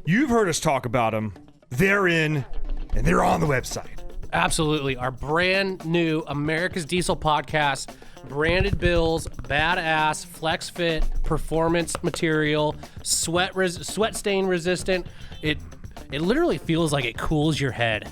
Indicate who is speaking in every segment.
Speaker 1: You've heard us talk about them. They're in, and they're on the website.
Speaker 2: Absolutely. Our brand new America's Diesel podcast, branded bills, badass, flex fit, performance material, sweat stain resistant. It literally feels like it cools your head.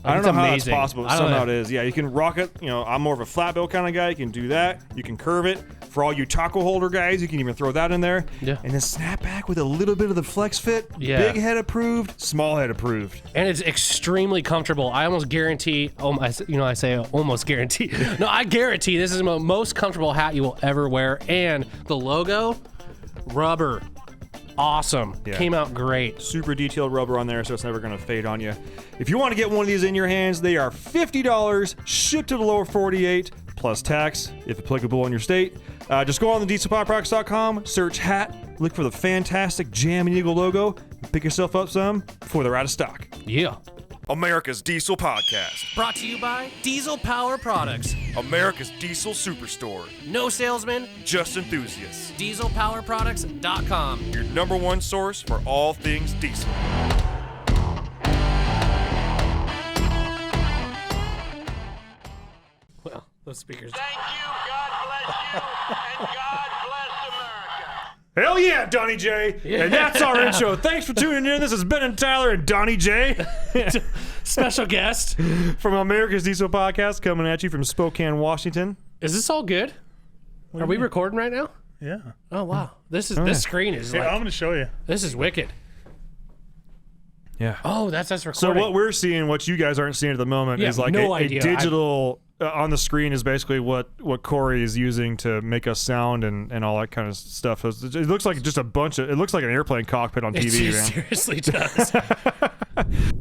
Speaker 1: I don't know how that's possible, but somehow it is. Yeah, you can rock it. You know, I'm more of a flat bill kind of guy. You can do that. You can curve it. For all you taco holder guys, you can even throw that in there.
Speaker 2: Yeah.
Speaker 1: And then snap back with a little bit of the flex fit.
Speaker 2: Yeah.
Speaker 1: Big head approved, small head approved.
Speaker 2: And it's extremely comfortable. I almost guarantee, I say almost guarantee. No, I guarantee this is the most comfortable hat you will ever wear. And the logo, rubber. Awesome. Yeah. Came out great.
Speaker 1: Super detailed rubber on there, so it's never going to fade on you. If you want to get one of these in your hands, they are $50, shipped to the lower 48, plus tax, if applicable in your state. Just go on the dieselpowerproducts.com, search hat, look for the fantastic Jam and Eagle logo, and pick yourself up some before they're out of stock.
Speaker 2: Yeah.
Speaker 3: America's Diesel Podcast.
Speaker 2: Brought to you by Diesel Power Products.
Speaker 3: America's Diesel Superstore.
Speaker 2: No salesman,
Speaker 3: just enthusiasts.
Speaker 2: DieselPowerProducts.com.
Speaker 3: Your number one source for all things diesel.
Speaker 2: Well, those speakers.
Speaker 4: Thank you, God bless you, and God bless America.
Speaker 1: Hell yeah, Donnie J.
Speaker 2: Yeah.
Speaker 1: And that's our intro. Thanks for tuning in. This is Ben and Tyler and Donnie J.
Speaker 2: Special guest
Speaker 1: from America's Diesel Podcast, coming at you from Spokane, Washington.
Speaker 2: Is this all good? Are we recording right now?
Speaker 5: Yeah.
Speaker 2: Oh wow, this screen is
Speaker 5: Yeah,
Speaker 2: like,
Speaker 5: I'm going to show you.
Speaker 2: this is wicked.
Speaker 1: Yeah.
Speaker 2: Oh, that's us
Speaker 1: So
Speaker 2: recording.
Speaker 1: what we're seeing, what you guys aren't seeing at the moment,
Speaker 2: Yeah,
Speaker 1: is like
Speaker 2: no
Speaker 1: a
Speaker 2: idea.
Speaker 1: digital on the screen is basically what Corey is using to make us sound and all that kind of stuff. It looks like just a bunch of. It looks like an airplane cockpit on TV,
Speaker 2: It
Speaker 1: man.
Speaker 2: seriously does.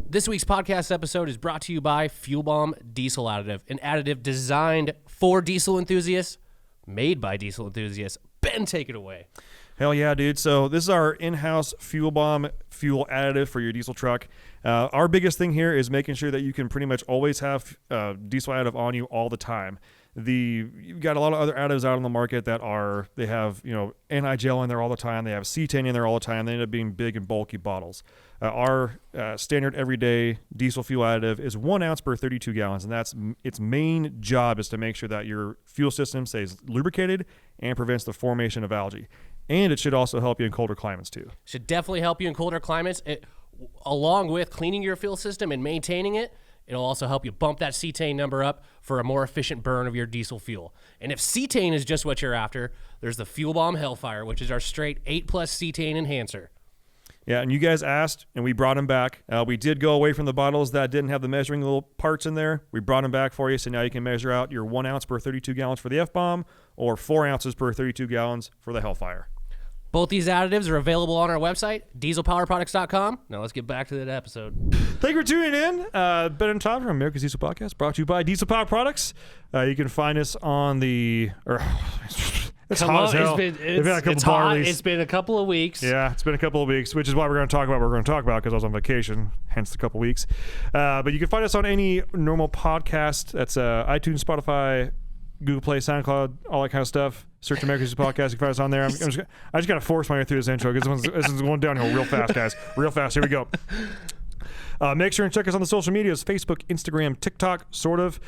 Speaker 2: This week's podcast episode is brought to you by Fuel Bomb Diesel Additive, an additive designed for diesel enthusiasts, made by diesel enthusiasts. Ben, take it away.
Speaker 1: Hell yeah, dude. So this is our in-house Fuel Bomb fuel additive for your diesel truck. Our biggest thing here is making sure that you can pretty much always have diesel additive on you all the time. You've got a lot of other additives out on the market that they have, anti-gel in there all the time. They have cetane in there all the time. They end up being big and bulky bottles. Our standard everyday diesel fuel additive is 1 ounce per 32 gallons, and that's its main job is to make sure that your fuel system stays lubricated and prevents the formation of algae. And it should also help you in colder climates too.
Speaker 2: Should definitely help you in colder climates. Along with cleaning your fuel system and maintaining it, it'll also help you bump that cetane number up for a more efficient burn of your diesel fuel. And if cetane is just what you're after, there's the Fuel Bomb Hellfire, which is our straight 8+ cetane enhancer.
Speaker 1: Yeah, and you guys asked, and we brought them back. We did go away from the bottles that didn't have the measuring little parts in there. We brought them back for you, so now you can measure out your 1 ounce per 32 gallons for the F-Bomb or 4 ounces per 32 gallons for the Hellfire.
Speaker 2: Both these additives are available on our website, dieselpowerproducts.com. Now let's get back to that episode.
Speaker 1: Thank you for tuning in. Ben and Todd from America's Diesel Podcast, brought to you by Diesel Power Products. You can find us on the... It's
Speaker 2: Come
Speaker 1: hot
Speaker 2: on,
Speaker 1: as hell.
Speaker 2: It's hot. It's been a couple of weeks.
Speaker 1: Yeah, it's been a couple of weeks, which is why we're going to talk about what we're going to talk about because I was on vacation, hence the couple weeks. But you can find us on any normal podcast. That's iTunes, Spotify, Google Play, SoundCloud, all that kind of stuff. Search America's Podcast. You can find us on there. I just got to force my way through this intro because this is going downhill real fast, guys. Real fast. Here we go. Make sure and check us on the social medias, Facebook, Instagram, TikTok, sort of.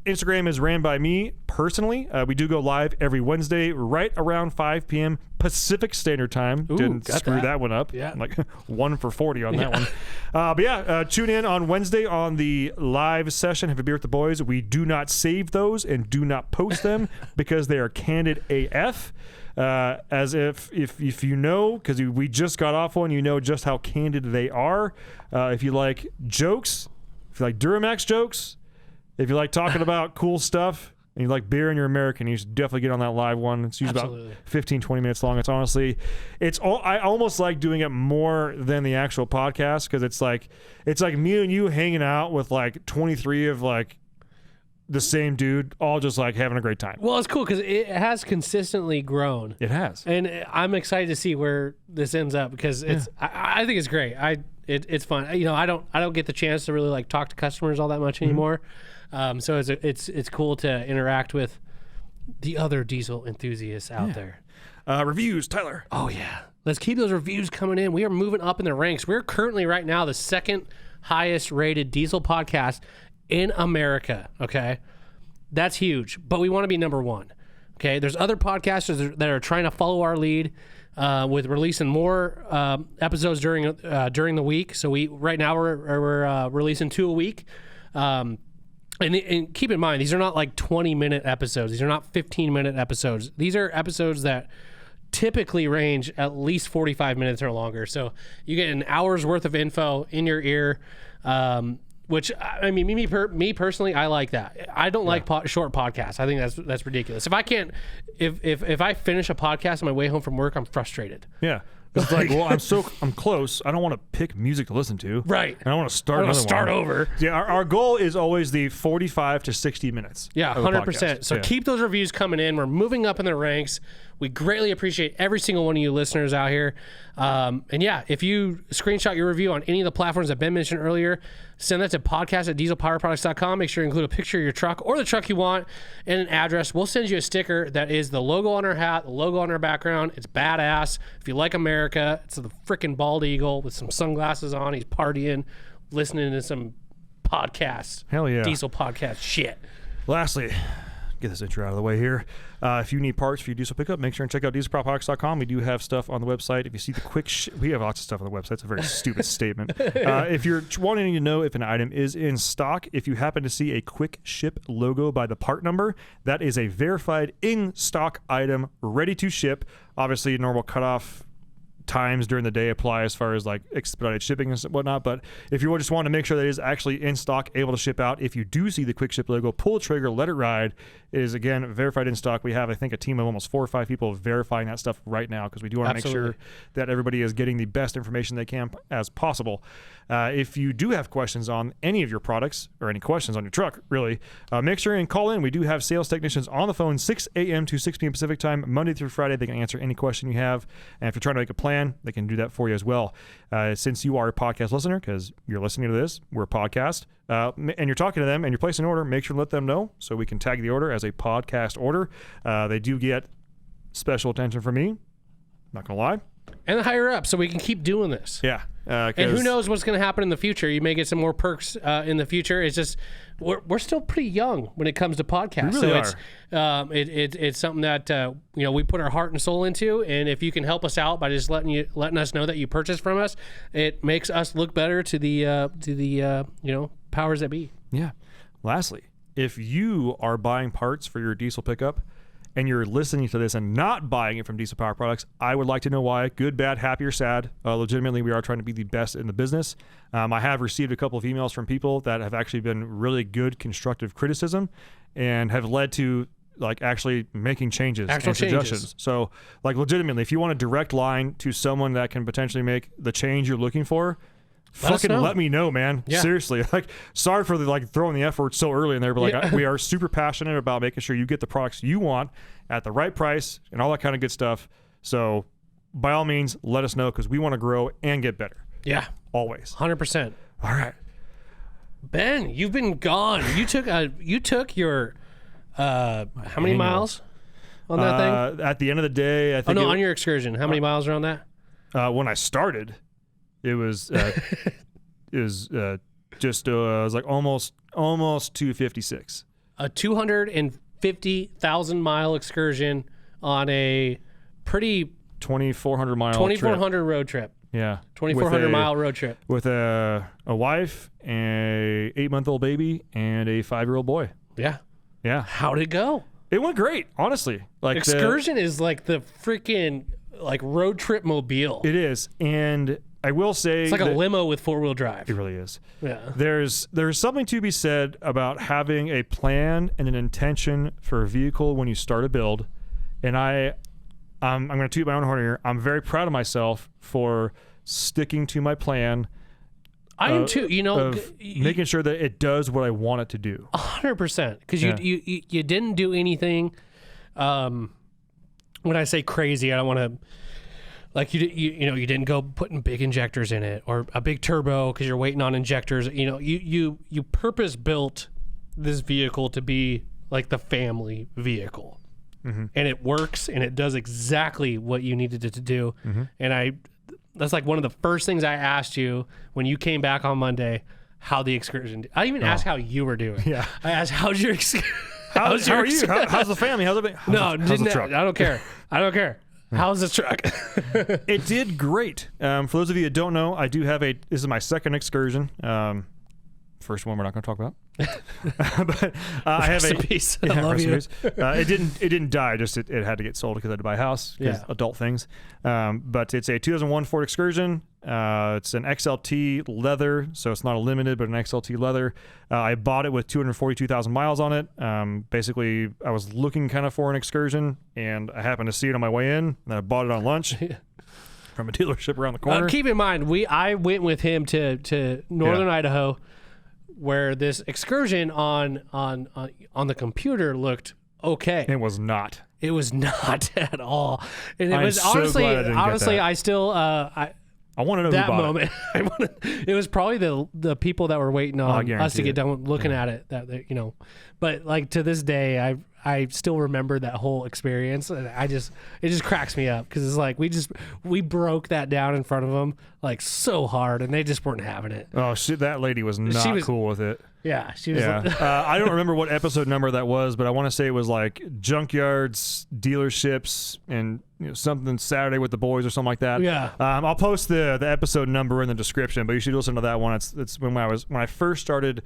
Speaker 1: Instagram is ran by me personally. We do go live every Wednesday right around 5 p.m. Pacific Standard Time.
Speaker 2: Ooh,
Speaker 1: Didn't screw that one up.
Speaker 2: Yeah.
Speaker 1: I'm like 1 for 40 on that one. But yeah, tune in on Wednesday on the live session. Have a beer with the boys. We do not save those and do not post them because they are candid AF. As if you know, because we just got off one, you know just how candid they are. If you like jokes, if you like Duramax jokes, if you like talking about cool stuff, and you like beer and you're American, you should definitely get on that live one. It's usually about 15, 20 minutes long. It's honestly, I almost like doing it more than the actual podcast because it's like me and you hanging out with like 23 of like the same dude, all just like having a great time.
Speaker 2: Well, it's cool because it has consistently grown.
Speaker 1: It has,
Speaker 2: and I'm excited to see where this ends up because it's. Yeah. I think it's great. It's fun. I don't get the chance to really like talk to customers all that much anymore. So it's cool to interact with the other diesel enthusiasts out there.
Speaker 1: Reviews, Tyler.
Speaker 2: Oh yeah. Let's keep those reviews coming in. We are moving up in the ranks. We're currently right now the second highest rated diesel podcast in America. Okay. That's huge, but we want to be number one. Okay. There's other podcasters that are trying to follow our lead with releasing more episodes during the week. So right now we're releasing 2 a week. And keep in mind, these are not like 20-minute episodes. These are not 15-minute episodes. These are episodes that typically range at least 45 minutes or longer. So you get an hour's worth of info in your ear, which, I mean, me personally, I like that. I don't like short podcasts. I think that's ridiculous. If I can't, if I finish a podcast on my way home from work, I'm frustrated.
Speaker 1: Yeah. It's like, well, I'm close. I don't want to pick music to listen to.
Speaker 2: Right.
Speaker 1: I don't want to start
Speaker 2: over.
Speaker 1: Yeah, our goal is always the 45 to 60 minutes.
Speaker 2: Yeah, 100%. So keep those reviews coming in. We're moving up in the ranks. We greatly appreciate every single one of you listeners out here. And yeah, if you screenshot your review on any of the platforms that Ben mentioned earlier, send that to podcast@dieselpowerproducts.com. Make sure you include a picture of your truck or the truck you want and an address. We'll send you a sticker that is the logo on our hat, the logo on our background. It's badass. If you like America, it's the freaking bald eagle with some sunglasses on. He's partying, listening to some podcasts.
Speaker 1: Hell yeah.
Speaker 2: Diesel podcast shit.
Speaker 1: Lastly, get this intro out of the way here. If you need parts for your diesel pickup, make sure and check out dieselpowerproducts.com. We do have stuff on the website. If you see the we have lots of stuff on the website. It's a very stupid statement. If you're wanting to know if an item is in stock, if you happen to see a quick ship logo by the part number, that is a verified in stock item ready to ship. Obviously, normal cutoff times during the day apply as far as like expedited shipping and whatnot, but if you just want to make sure that it is actually in stock, able to ship out, if you do see the quick ship logo, pull the trigger, let it ride. It is again verified in stock. We have, I think, a team of almost 4 or 5 people verifying that stuff right now because we do want to make sure that everybody is getting the best information they can as possible. If you do have questions on any of your products or any questions on your truck, really, make sure and call in. We do have sales technicians on the phone 6 a.m. to 6 p.m. Pacific time, Monday through Friday. They can answer any question you have. And if you're trying to make a plan, they can do that for you as well. Since you are a podcast listener, because you're listening to this, we're a podcast, and you're talking to them and you're placing an order, make sure to let them know so we can tag the order as a podcast order. They do get special attention from me. Not going to lie.
Speaker 2: And the higher up, so we can keep doing this.
Speaker 1: Yeah.
Speaker 2: And who knows what's going to happen in the future? You may get some more perks in the future. It's just we're still pretty young when it comes to podcasts.
Speaker 1: We really
Speaker 2: are. It's something that we put our heart and soul into. And if you can help us out by just letting us know that you purchased from us, it makes us look better to the powers that be.
Speaker 1: Yeah. Lastly, if you are buying parts for your diesel pickup and you're listening to this and not buying it from Diesel Power Products, I would like to know why. Good, bad, happy, or sad. Legitimately, we are trying to be the best in the business. I have received a couple of emails from people that have actually been really good constructive criticism and have led to like actually making changes and suggestions. So like legitimately, if you want a direct line to someone that can potentially make the change you're looking for, let me know, man.
Speaker 2: Yeah.
Speaker 1: Seriously. Like, sorry for throwing the F word so early in there, but we are super passionate about making sure you get the products you want at the right price and all that kind of good stuff. So by all means, let us know because we want to grow and get better.
Speaker 2: Yeah.
Speaker 1: Always.
Speaker 2: 100%.
Speaker 1: All right.
Speaker 2: Ben, you've been gone. You took your how many miles on that thing?
Speaker 1: At the end of the day, I think
Speaker 2: on your excursion. How many miles are on that?
Speaker 1: When I started, it was like almost 256.
Speaker 2: A 250,000 mile excursion on a pretty
Speaker 1: 2,400 mile
Speaker 2: 2,400 road trip.
Speaker 1: Yeah,
Speaker 2: 2,400 mile road trip
Speaker 1: with a wife, a 8-month-old baby, and a 5-year-old boy.
Speaker 2: Yeah. How'd it go?
Speaker 1: It went great, honestly. Like
Speaker 2: excursion is like the freaking like road trip mobile.
Speaker 1: It is, and I will say
Speaker 2: it's like a limo with 4-wheel drive.
Speaker 1: It really is.
Speaker 2: Yeah.
Speaker 1: There's something to be said about having a plan and an intention for a vehicle when you start a build. And I'm going to toot my own horn here. I'm very proud of myself for sticking to my plan.
Speaker 2: I am too.
Speaker 1: Making sure that it does what I want it to do.
Speaker 2: 100%. Because you didn't do anything. When I say crazy, I don't want to. Like you didn't go putting big injectors in it or a big turbo because you're waiting on injectors. You purpose built this vehicle to be like the family vehicle. and it works, and it does exactly what you needed it to do. And that's like one of the first things I asked you when you came back on Monday, how the excursion. I even asked how you were doing.
Speaker 1: Yeah.
Speaker 2: I asked, how's your excursion?
Speaker 1: How are you? How's the family? How's the how's the truck?
Speaker 2: I don't care. I don't care. How's the truck?
Speaker 1: It did great. For those of you that don't know, I do have this is my second excursion. First one we're not going to talk about. But I have
Speaker 2: Rest in peace. I love
Speaker 1: rest in
Speaker 2: you.
Speaker 1: peace. It didn't die. Just it had to get sold because I had to buy a house.
Speaker 2: Yeah.
Speaker 1: Adult things. But it's a 2001 Ford Excursion. It's an XLT leather, so it's not a limited, but an XLT leather. I bought it with 242,000 miles on it. Basically, I was looking kind of for an excursion, and I happened to see it on my way in, and I bought it on lunch. From a dealership around the corner.
Speaker 2: Keep in mind, I went with him to northern Idaho, where this excursion on the computer looked okay.
Speaker 1: It was not.
Speaker 2: It was not at all, and it
Speaker 1: I'm
Speaker 2: was
Speaker 1: so
Speaker 2: honestly,
Speaker 1: glad I didn't get that.
Speaker 2: I still
Speaker 1: I want to know
Speaker 2: that
Speaker 1: who bought
Speaker 2: moment. It was probably the people that were waiting on us
Speaker 1: guarantee
Speaker 2: to get
Speaker 1: it.
Speaker 2: done looking at it. But like to this day, I still remember that whole experience, and it just cracks me up because it's like we broke that down in front of them like so hard, and they just weren't having it.
Speaker 1: Oh shit! That lady was not cool with it.
Speaker 2: Yeah, she was.
Speaker 1: Yeah, I don't remember what episode number that was, but I want to say it was like junkyards, dealerships, and something Saturday with the boys or something like that.
Speaker 2: Yeah.
Speaker 1: I'll post the episode number in the description, but you should listen to that one. It's when I first started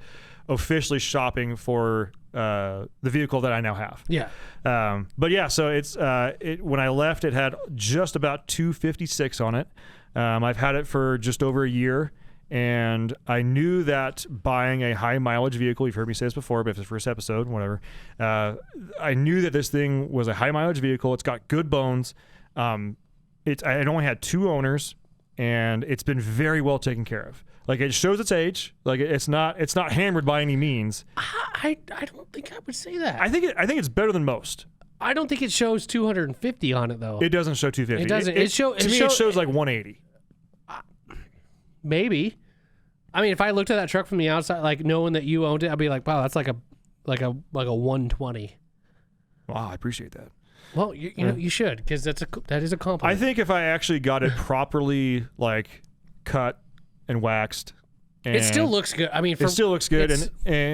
Speaker 1: officially shopping for the vehicle that I now have.
Speaker 2: Yeah.
Speaker 1: But yeah, so it's when I left, it had just about 256 on it. I've had it for just over a year. And I knew that buying a high mileage vehicle, you've heard me say this before, but if it's the first episode, whatever, I knew that this thing was a high mileage vehicle. It's got good bones. It only had 2 owners, and it's been very well taken care of. Like, it shows its age. Like, it's not hammered by any means.
Speaker 2: I don't think I would say that.
Speaker 1: I think it's better than most.
Speaker 2: I don't think it shows 250 on it though.
Speaker 1: It doesn't show 250.
Speaker 2: It doesn't.
Speaker 1: It shows like 180.
Speaker 2: Maybe. I mean, if I looked at that truck from the outside, like knowing that you owned it, I'd be like, wow, that's like a 120.
Speaker 1: Wow, I appreciate that.
Speaker 2: Well, you know, you should, because that is a compliment.
Speaker 1: I think if I actually got it properly, like cut and waxed, and
Speaker 2: it still looks good. I mean,
Speaker 1: it still looks good, and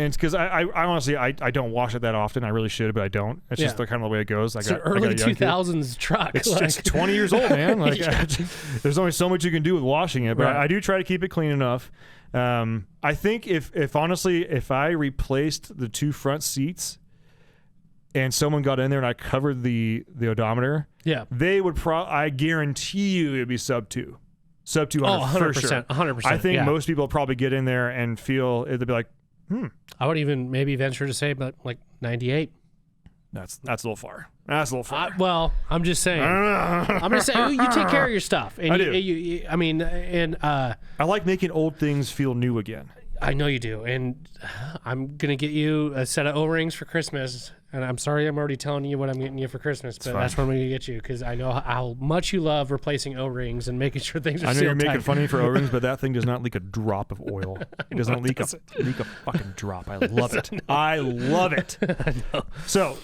Speaker 1: it's because I honestly I don't wash it that often. I really should, but I don't. It's just the kind of the way it goes.
Speaker 2: It's an early 2000s truck.
Speaker 1: It's 20 years old, man. Like there's only so much you can do with washing it, but
Speaker 2: Right.
Speaker 1: I do try to keep it clean enough. I think if honestly, if I replaced the 2 front seats and someone got in there and I covered the odometer,
Speaker 2: Yeah.
Speaker 1: they would I guarantee you it'd be sub 200
Speaker 2: Oh,
Speaker 1: for sure.
Speaker 2: 100%.
Speaker 1: I think
Speaker 2: yeah.
Speaker 1: most people probably get in there and feel they'd be like,
Speaker 2: I would even maybe venture to say, but like 98.
Speaker 1: that's a little far. That's a little far.
Speaker 2: Well, I'm just saying. I'm just saying you take care of your stuff. And
Speaker 1: I do.
Speaker 2: I mean, and
Speaker 1: I like making old things feel new again.
Speaker 2: I know you do. And I'm gonna get you a set of O-rings for Christmas. And I'm sorry, I'm already telling you what I'm getting you for Christmas, but that's what I'm going to get you because I know how much you love replacing O-rings and making sure things are
Speaker 1: I know
Speaker 2: sealed
Speaker 1: you're making
Speaker 2: tight.
Speaker 1: fun of me for O-rings, but that thing does not leak a drop of oil. It doesn't leak a fucking drop. I love it. I love it.
Speaker 2: I know.
Speaker 1: So,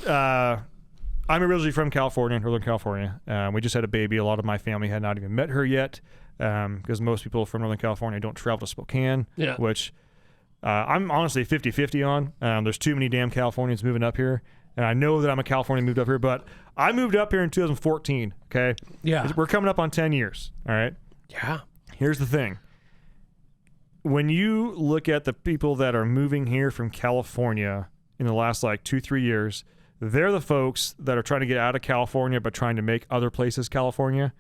Speaker 1: I'm originally from California, Northern California. We just had a baby. A lot of my family had not even met her yet because most people from Northern California don't travel to Spokane,
Speaker 2: Yeah.
Speaker 1: which I'm honestly 50-50 on. There's too many damn Californians moving up here. And I know that I'm a Californian moved up here, but I moved up here in 2014, okay?
Speaker 2: Yeah.
Speaker 1: We're coming up on 10 years, all right?
Speaker 2: Yeah.
Speaker 1: Here's the thing. When you look at the people that are moving here from California in the last like 2-3 years, they're the folks that are trying to get out of California but trying to make other places California.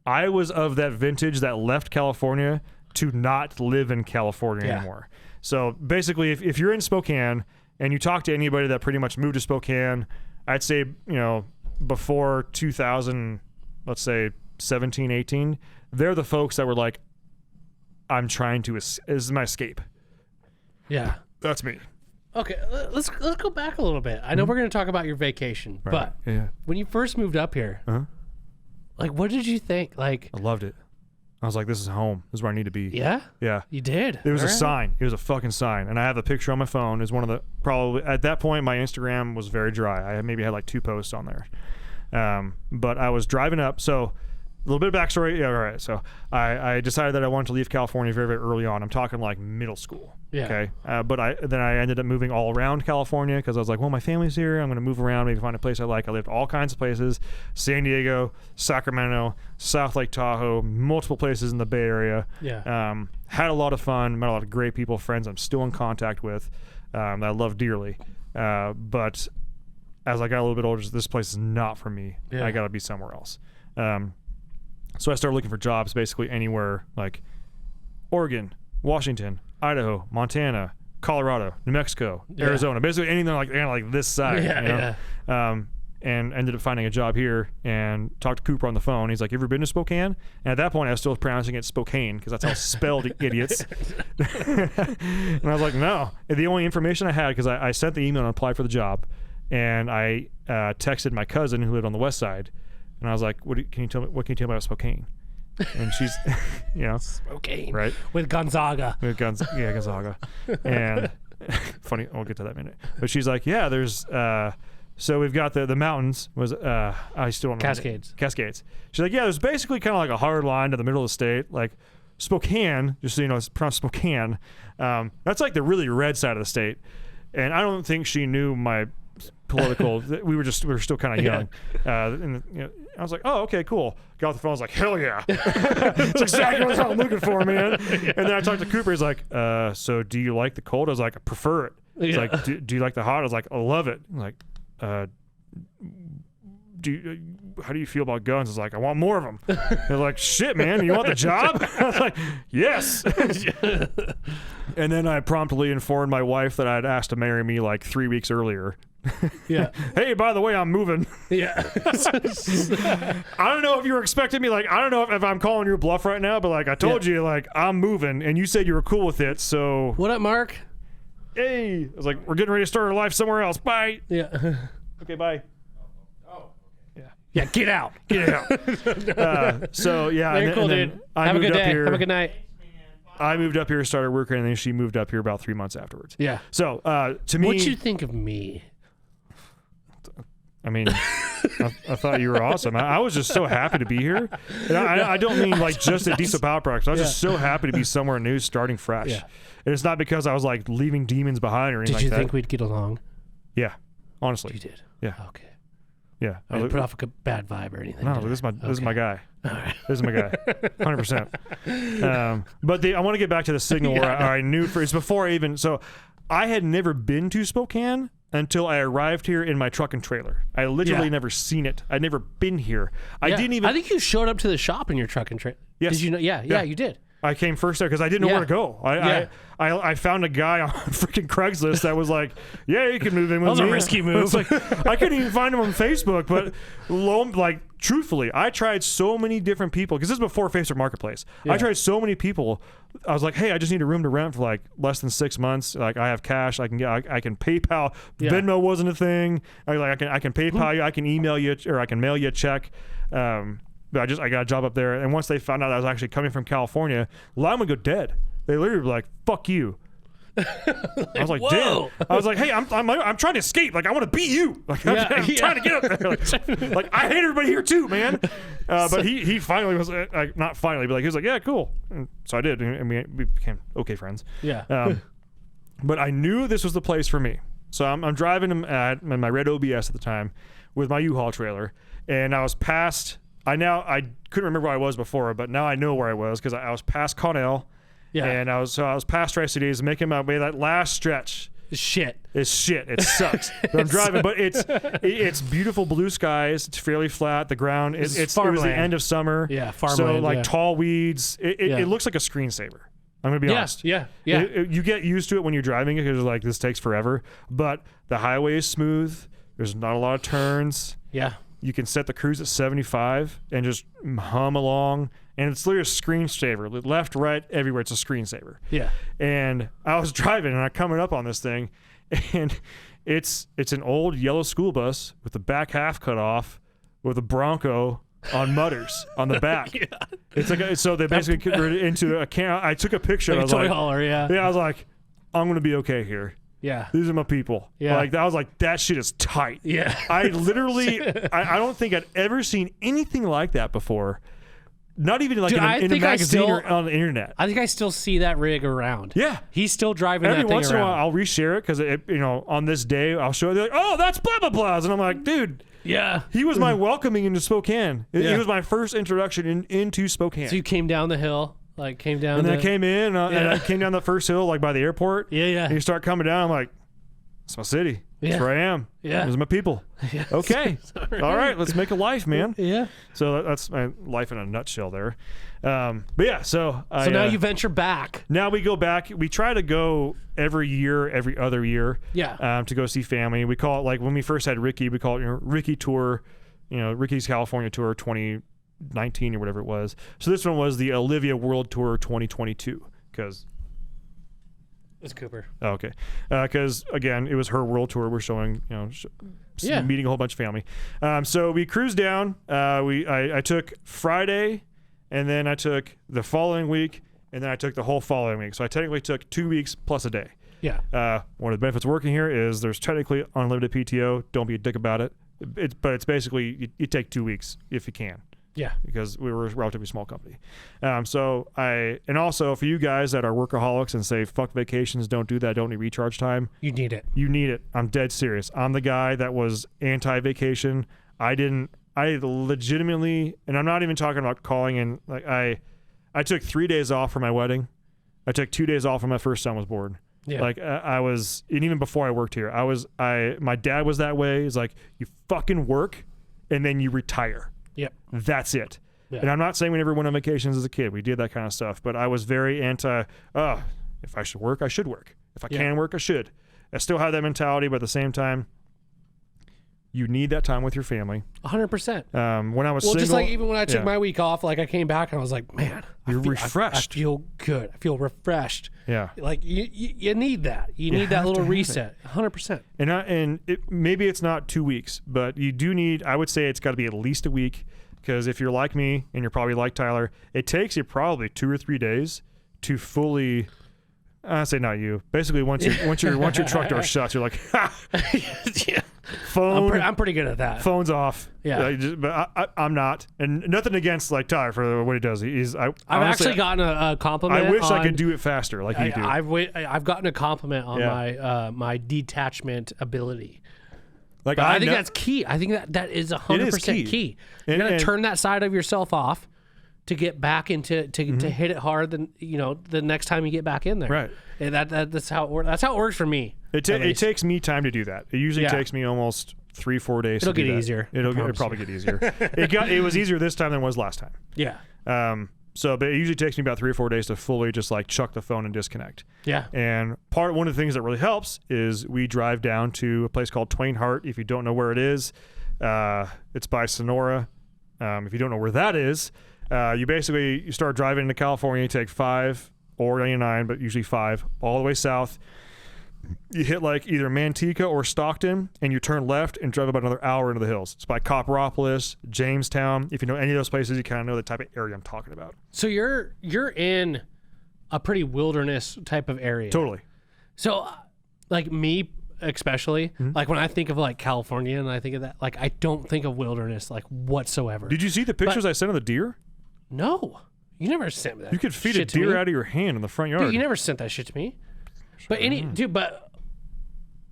Speaker 1: I was of that vintage that left California to not live in California anymore. So basically, if you're in Spokane and you talk to anybody that pretty much moved to Spokane, I'd say, before 2000, let's say 17, 18, they're the folks that were like, I'm trying to, this is my escape.
Speaker 2: Yeah.
Speaker 1: That's me.
Speaker 2: Okay, let's go back a little bit. I know we're going to talk about your vacation, but
Speaker 1: Yeah.
Speaker 2: when you first moved up here, like, what did you think? Like,
Speaker 1: I loved it. I was like, this is home. This is where I need to be.
Speaker 2: Yeah?
Speaker 1: Yeah.
Speaker 2: You did?
Speaker 1: It was a
Speaker 2: All right.
Speaker 1: sign. It was a fucking sign. And I have a picture on my phone. It's one of the, probably, at that point, my Instagram was very dry. I maybe had like 2 posts on there. But I was driving up. So a little bit of backstory. Yeah, all right. So I decided that I wanted to leave California very, very early on. I'm talking like middle school.
Speaker 2: Yeah.
Speaker 1: Okay. But then I ended up moving all around California because I was like, well, my family's here. I'm going to move around, maybe find a place I like. I lived all kinds of places: San Diego, Sacramento, South Lake Tahoe, multiple places in the Bay Area.
Speaker 2: Yeah.
Speaker 1: Had a lot of fun, met a lot of great people, friends I'm still in contact with, that I love dearly. But as I got a little bit older, this place is not for me.
Speaker 2: Yeah.
Speaker 1: I got to be somewhere else. So I started looking for jobs basically anywhere, like Oregon, Washington, Idaho, Montana, Colorado, New Mexico, Arizona, basically anything like this side.
Speaker 2: Yeah,
Speaker 1: you know? And ended up finding a job here and talked to Cooper on the phone. He's like, "You ever been to Spokane?" And at that point, I was still pronouncing it Spokane because that's how it's spelled, idiots. And I was like, "No." And the only information I had, because I sent the email and applied for the job, and I texted my cousin who lived on the west side, and I was like, "What can you tell me about Spokane?" And she's,
Speaker 2: Spokane.
Speaker 1: right?
Speaker 2: With Gonzaga.
Speaker 1: With Gonzaga. And funny, we'll get to that in a minute. But she's like, yeah, there's, so we've got the mountains, I still don't know. Cascades. She's like, yeah, there's basically kind of like a hard line to the middle of the state. Like Spokane, just so you know, it's pronounced Spokane. That's like the really red side of the state. And I don't think she knew my political, we were still kind of young. And I was like, oh, okay, cool. Got off the phone. I was like, hell yeah. It's exactly what I'm looking for, man. And then I talked to Cooper. He's like, so do you like the cold? I was like, I prefer it. He's like, do you like the hot? I was like, I love it. I'm like, how do you feel about guns? I was like, I want more of them. They're like, shit, man, you want the job? I was like, yes. And then I promptly informed my wife that I'd asked to marry me like 3 weeks earlier.
Speaker 2: Yeah.
Speaker 1: Hey, by the way, I'm moving.
Speaker 2: Yeah.
Speaker 1: I don't know if you were expecting me. Like, I don't know if I'm calling your bluff right now, but like I told you, like I'm moving, and you said you were cool with it. So
Speaker 2: What up, Mark?
Speaker 1: hey, I was like, we're getting ready to start our life somewhere else. Bye.
Speaker 2: Yeah.
Speaker 1: Okay, bye.
Speaker 2: Yeah, get out.
Speaker 1: Get out. So yeah,
Speaker 2: Very
Speaker 1: and
Speaker 2: cool,
Speaker 1: then
Speaker 2: dude.
Speaker 1: I
Speaker 2: Have a
Speaker 1: moved
Speaker 2: good
Speaker 1: up
Speaker 2: day.
Speaker 1: here.
Speaker 2: Have a good night.
Speaker 1: I moved up here, started working, and then she moved up here about 3 months afterwards.
Speaker 2: Yeah.
Speaker 1: So to me,
Speaker 2: What'd you think of me?
Speaker 1: I mean, I thought you were awesome. I was just so happy to be here. And I don't mean like just at Diesel Power Products. I was just so happy to be somewhere new, starting fresh.
Speaker 2: Yeah.
Speaker 1: And it's not because I was like leaving demons behind or anything
Speaker 2: Did you
Speaker 1: like that.
Speaker 2: think we'd get along?
Speaker 1: Yeah, honestly.
Speaker 2: You did.
Speaker 1: Yeah.
Speaker 2: Okay.
Speaker 1: Yeah.
Speaker 2: I didn't put off a bad vibe or anything.
Speaker 1: No,
Speaker 2: did I?
Speaker 1: this is my guy.
Speaker 2: All right.
Speaker 1: This is my guy, 100%. But I want to get back to the signal where I knew it's before I even. So I had never been to Spokane until I arrived here in my truck and trailer. I literally never seen it. I'd never been here. I didn't even.
Speaker 2: I think you showed up to the shop in your truck and trailer.
Speaker 1: Yes.
Speaker 2: Did you know? Yeah, you did.
Speaker 1: I came first there because I didn't know where to go. I found a guy on freaking Craigslist that was like, "Yeah, you can move in with me."
Speaker 2: That was a risky move.
Speaker 1: It's like, I couldn't even find him on Facebook. But truthfully, I tried so many different people because this is before Facebook Marketplace. I tried so many people. I was like, "Hey, I just need a room to rent for like less than 6 months. Like, I have cash. I can PayPal. Venmo wasn't a thing. I can PayPal you. I can email you or I can mail you a check." But I got a job up there, and once they found out I was actually coming from California, a lot of them would go dead. They literally were like, "Fuck you." I was like,
Speaker 2: Whoa.
Speaker 1: "Damn!" I was like, "Hey, I'm trying to escape. Like, I want to beat you. Like, I'm trying to get up there. Like, I hate everybody here too, man." But he finally was not finally, but like he was like, "Yeah, cool." And so I did, and we became okay friends.
Speaker 2: Yeah.
Speaker 1: But I knew this was the place for me. So I'm driving in my red OBS at the time with my U-Haul trailer, and I was past. I couldn't remember where I was before, but now I know where I was because I was past Connell, and I was past Tri-Cities, making my way. That last stretch
Speaker 2: Shit.
Speaker 1: is shit. It sucks. But I'm driving, but it's beautiful blue skies. It's fairly flat. The ground it was the end of summer.
Speaker 2: Yeah, farmland.
Speaker 1: So like tall weeds. It looks like a screensaver. I'm gonna be honest.
Speaker 2: Yeah.
Speaker 1: You get used to it when you're driving it because like this takes forever. But the highway is smooth. There's not a lot of turns.
Speaker 2: Yeah.
Speaker 1: You can set the cruise at 75 and just hum along. And it's literally a screensaver. Left, right, everywhere. It's a screensaver.
Speaker 2: Yeah.
Speaker 1: And I was driving and I'm coming up on this thing. And it's an old yellow school bus with the back half cut off with a Bronco on mutters on the back. It's like so they basically converted it into a can. I took a picture.
Speaker 2: Like
Speaker 1: I
Speaker 2: a
Speaker 1: was
Speaker 2: toy
Speaker 1: like,
Speaker 2: hauler, yeah.
Speaker 1: I was like, I'm gonna be okay here.
Speaker 2: Yeah.
Speaker 1: These are my people.
Speaker 2: Yeah.
Speaker 1: Like I was like, that shit is tight.
Speaker 2: Yeah.
Speaker 1: I literally, I don't think I'd ever seen anything like that before. Not even like
Speaker 2: Dude,
Speaker 1: in a magazine or on the internet.
Speaker 2: I think I still see that rig around.
Speaker 1: Yeah.
Speaker 2: He's still driving
Speaker 1: Every
Speaker 2: that thing
Speaker 1: once in a
Speaker 2: around.
Speaker 1: while, I'll reshare it because on this day I'll show it. They're like, oh, that's blah blah blah, and I'm like, dude,
Speaker 2: Yeah.
Speaker 1: he was my welcoming into Spokane. He
Speaker 2: Yeah.
Speaker 1: was my first introduction into Spokane.
Speaker 2: So you came down the hill, like came down.
Speaker 1: And then
Speaker 2: the,
Speaker 1: I came in, and I came down the first hill, like by the airport.
Speaker 2: Yeah, yeah.
Speaker 1: And you start coming down, I'm like, it's my city.
Speaker 2: Yeah.
Speaker 1: That's where I am.
Speaker 2: Yeah.
Speaker 1: Those are my people.
Speaker 2: Yeah.
Speaker 1: Okay. All right, let's make a life, man.
Speaker 2: Yeah.
Speaker 1: So that's my life in a nutshell there. But yeah, so
Speaker 2: now you venture back.
Speaker 1: Now we go back. We try to go every year, every other year.
Speaker 2: Yeah.
Speaker 1: To go see family. We call it, like when we first had Ricky, we call it Ricky Tour, Ricky's California Tour 2019 or whatever it was. So this one was the Olivia World Tour 2022 because.
Speaker 2: It's Cooper.
Speaker 1: Oh, okay. Because again, it was her world tour. We're showing, meeting a whole bunch of family. So we cruised down. I took Friday, and then I took the following week, and then I took the whole following week. So I technically took 2 weeks plus a day.
Speaker 2: Yeah.
Speaker 1: One of the benefits of working here is there's technically unlimited PTO. Don't be a dick about it. But it's basically you take 2 weeks if you can.
Speaker 2: Yeah.
Speaker 1: Because we were a relatively small company. And also for you guys that are workaholics and say, fuck vacations, don't do that, don't need recharge time.
Speaker 2: You need it.
Speaker 1: You need it. I'm dead serious. I'm the guy that was anti-vacation. I legitimately, and I'm not even talking about calling in, like I took 3 days off for my wedding. I took 2 days off when my first son was born.
Speaker 2: Yeah.
Speaker 1: Like I was, and even before I worked here, my dad was that way. He's like, you fucking work and then you retire.
Speaker 2: Yep.
Speaker 1: That's it.
Speaker 2: Yeah.
Speaker 1: And I'm not saying we never went on vacations as a kid. We did that kind of stuff. But I was very anti, if I should work, I should work. If I can work, I should. I still have that mentality, but at the same time, you need that time with your family.
Speaker 2: 100%.
Speaker 1: When I was single.
Speaker 2: Just like even when I took my week off, like I came back and I was like, man.
Speaker 1: You're refreshed.
Speaker 2: I feel good. I feel refreshed.
Speaker 1: Yeah.
Speaker 2: Like you need that. You need that little reset. 100%.
Speaker 1: And maybe it's not 2 weeks, but you do need, I would say it's got to be at least a week, because if you're like me and you're probably like Tyler, it takes you probably 2 or 3 days to fully, I say not you. Basically, once your truck door shuts, you're like, ha!
Speaker 2: Yeah.
Speaker 1: Phone.
Speaker 2: I'm pretty good at that.
Speaker 1: Phone's off.
Speaker 2: Yeah.
Speaker 1: But I'm not, and nothing against like Tyler for what he does. I've
Speaker 2: actually gotten a compliment.
Speaker 1: I wish I could do it faster like you do.
Speaker 2: I've gotten a compliment on my detachment ability.
Speaker 1: Like
Speaker 2: I think that's key. I think that is 100% key. You gotta turn that side of yourself off to get back into to hit it hard. The next time you get back in there.
Speaker 1: Right.
Speaker 2: And that's how it works. That's how it works for me.
Speaker 1: It takes me time to do that. It usually takes me almost 3-4 days.
Speaker 2: It'll
Speaker 1: to do
Speaker 2: get
Speaker 1: that.
Speaker 2: easier.
Speaker 1: It'll probably get easier. It was easier this time than it was last time.
Speaker 2: Yeah.
Speaker 1: But it usually takes me about 3 or 4 days to fully just like chuck the phone and disconnect.
Speaker 2: Yeah.
Speaker 1: And one of the things that really helps is we drive down to a place called Twain Harte. If you don't know where it is, it's by Sonora. If you don't know where that is, you start driving into California. You take 5 or 99, but usually 5 all the way south. You hit like either Manteca or Stockton, and you turn left and drive about another hour into the hills. It's by Copperopolis, Jamestown. If you know any of those places, you kind of know the type of area I'm talking about.
Speaker 2: So you're in a pretty wilderness type of area.
Speaker 1: Totally.
Speaker 2: So, like me especially, like when I think of like California and I think of that, like I don't think of wilderness like whatsoever.
Speaker 1: Did you see the pictures I sent of the deer?
Speaker 2: No, you never sent me that.
Speaker 1: You could feed a
Speaker 2: shit to
Speaker 1: deer
Speaker 2: me.
Speaker 1: out of your hand in the front yard.
Speaker 2: Dude, you never sent that shit to me. But but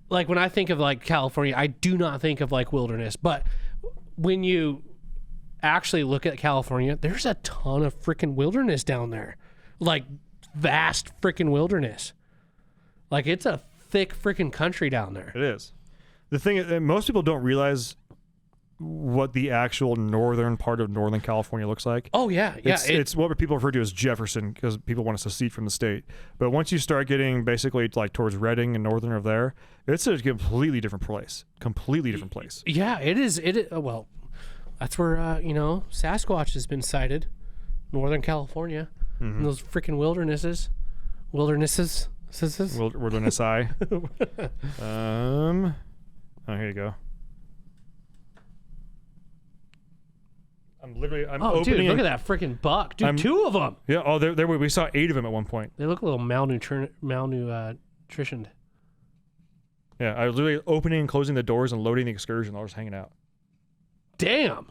Speaker 2: like when I think of like California, I do not think of like wilderness. But when you actually look at California, there's a ton of freaking wilderness down there, like vast freaking wilderness. Like it's a thick freaking country down there.
Speaker 1: It is. The thing is, most people don't realize what the actual northern part of Northern California looks like.
Speaker 2: Oh yeah, yeah.
Speaker 1: It's what people refer to as Jefferson because people want to secede from the state. But once you start getting basically like towards Redding and northern of there, it's a completely different place. Completely different place.
Speaker 2: Yeah, it is. Well, that's where Sasquatch has been sighted, Northern California, in those freaking wildernesses. Wilderness eye.
Speaker 1: Oh, here you go. I'm
Speaker 2: Oh, dude,
Speaker 1: opening.
Speaker 2: look at that freaking buck. Dude, 2 of them.
Speaker 1: Yeah. Oh, there we saw 8 of them at one point.
Speaker 2: They look a little malnutritioned.
Speaker 1: Yeah, I was literally opening and closing the doors and loading the excursion. I was hanging out.
Speaker 2: Damn.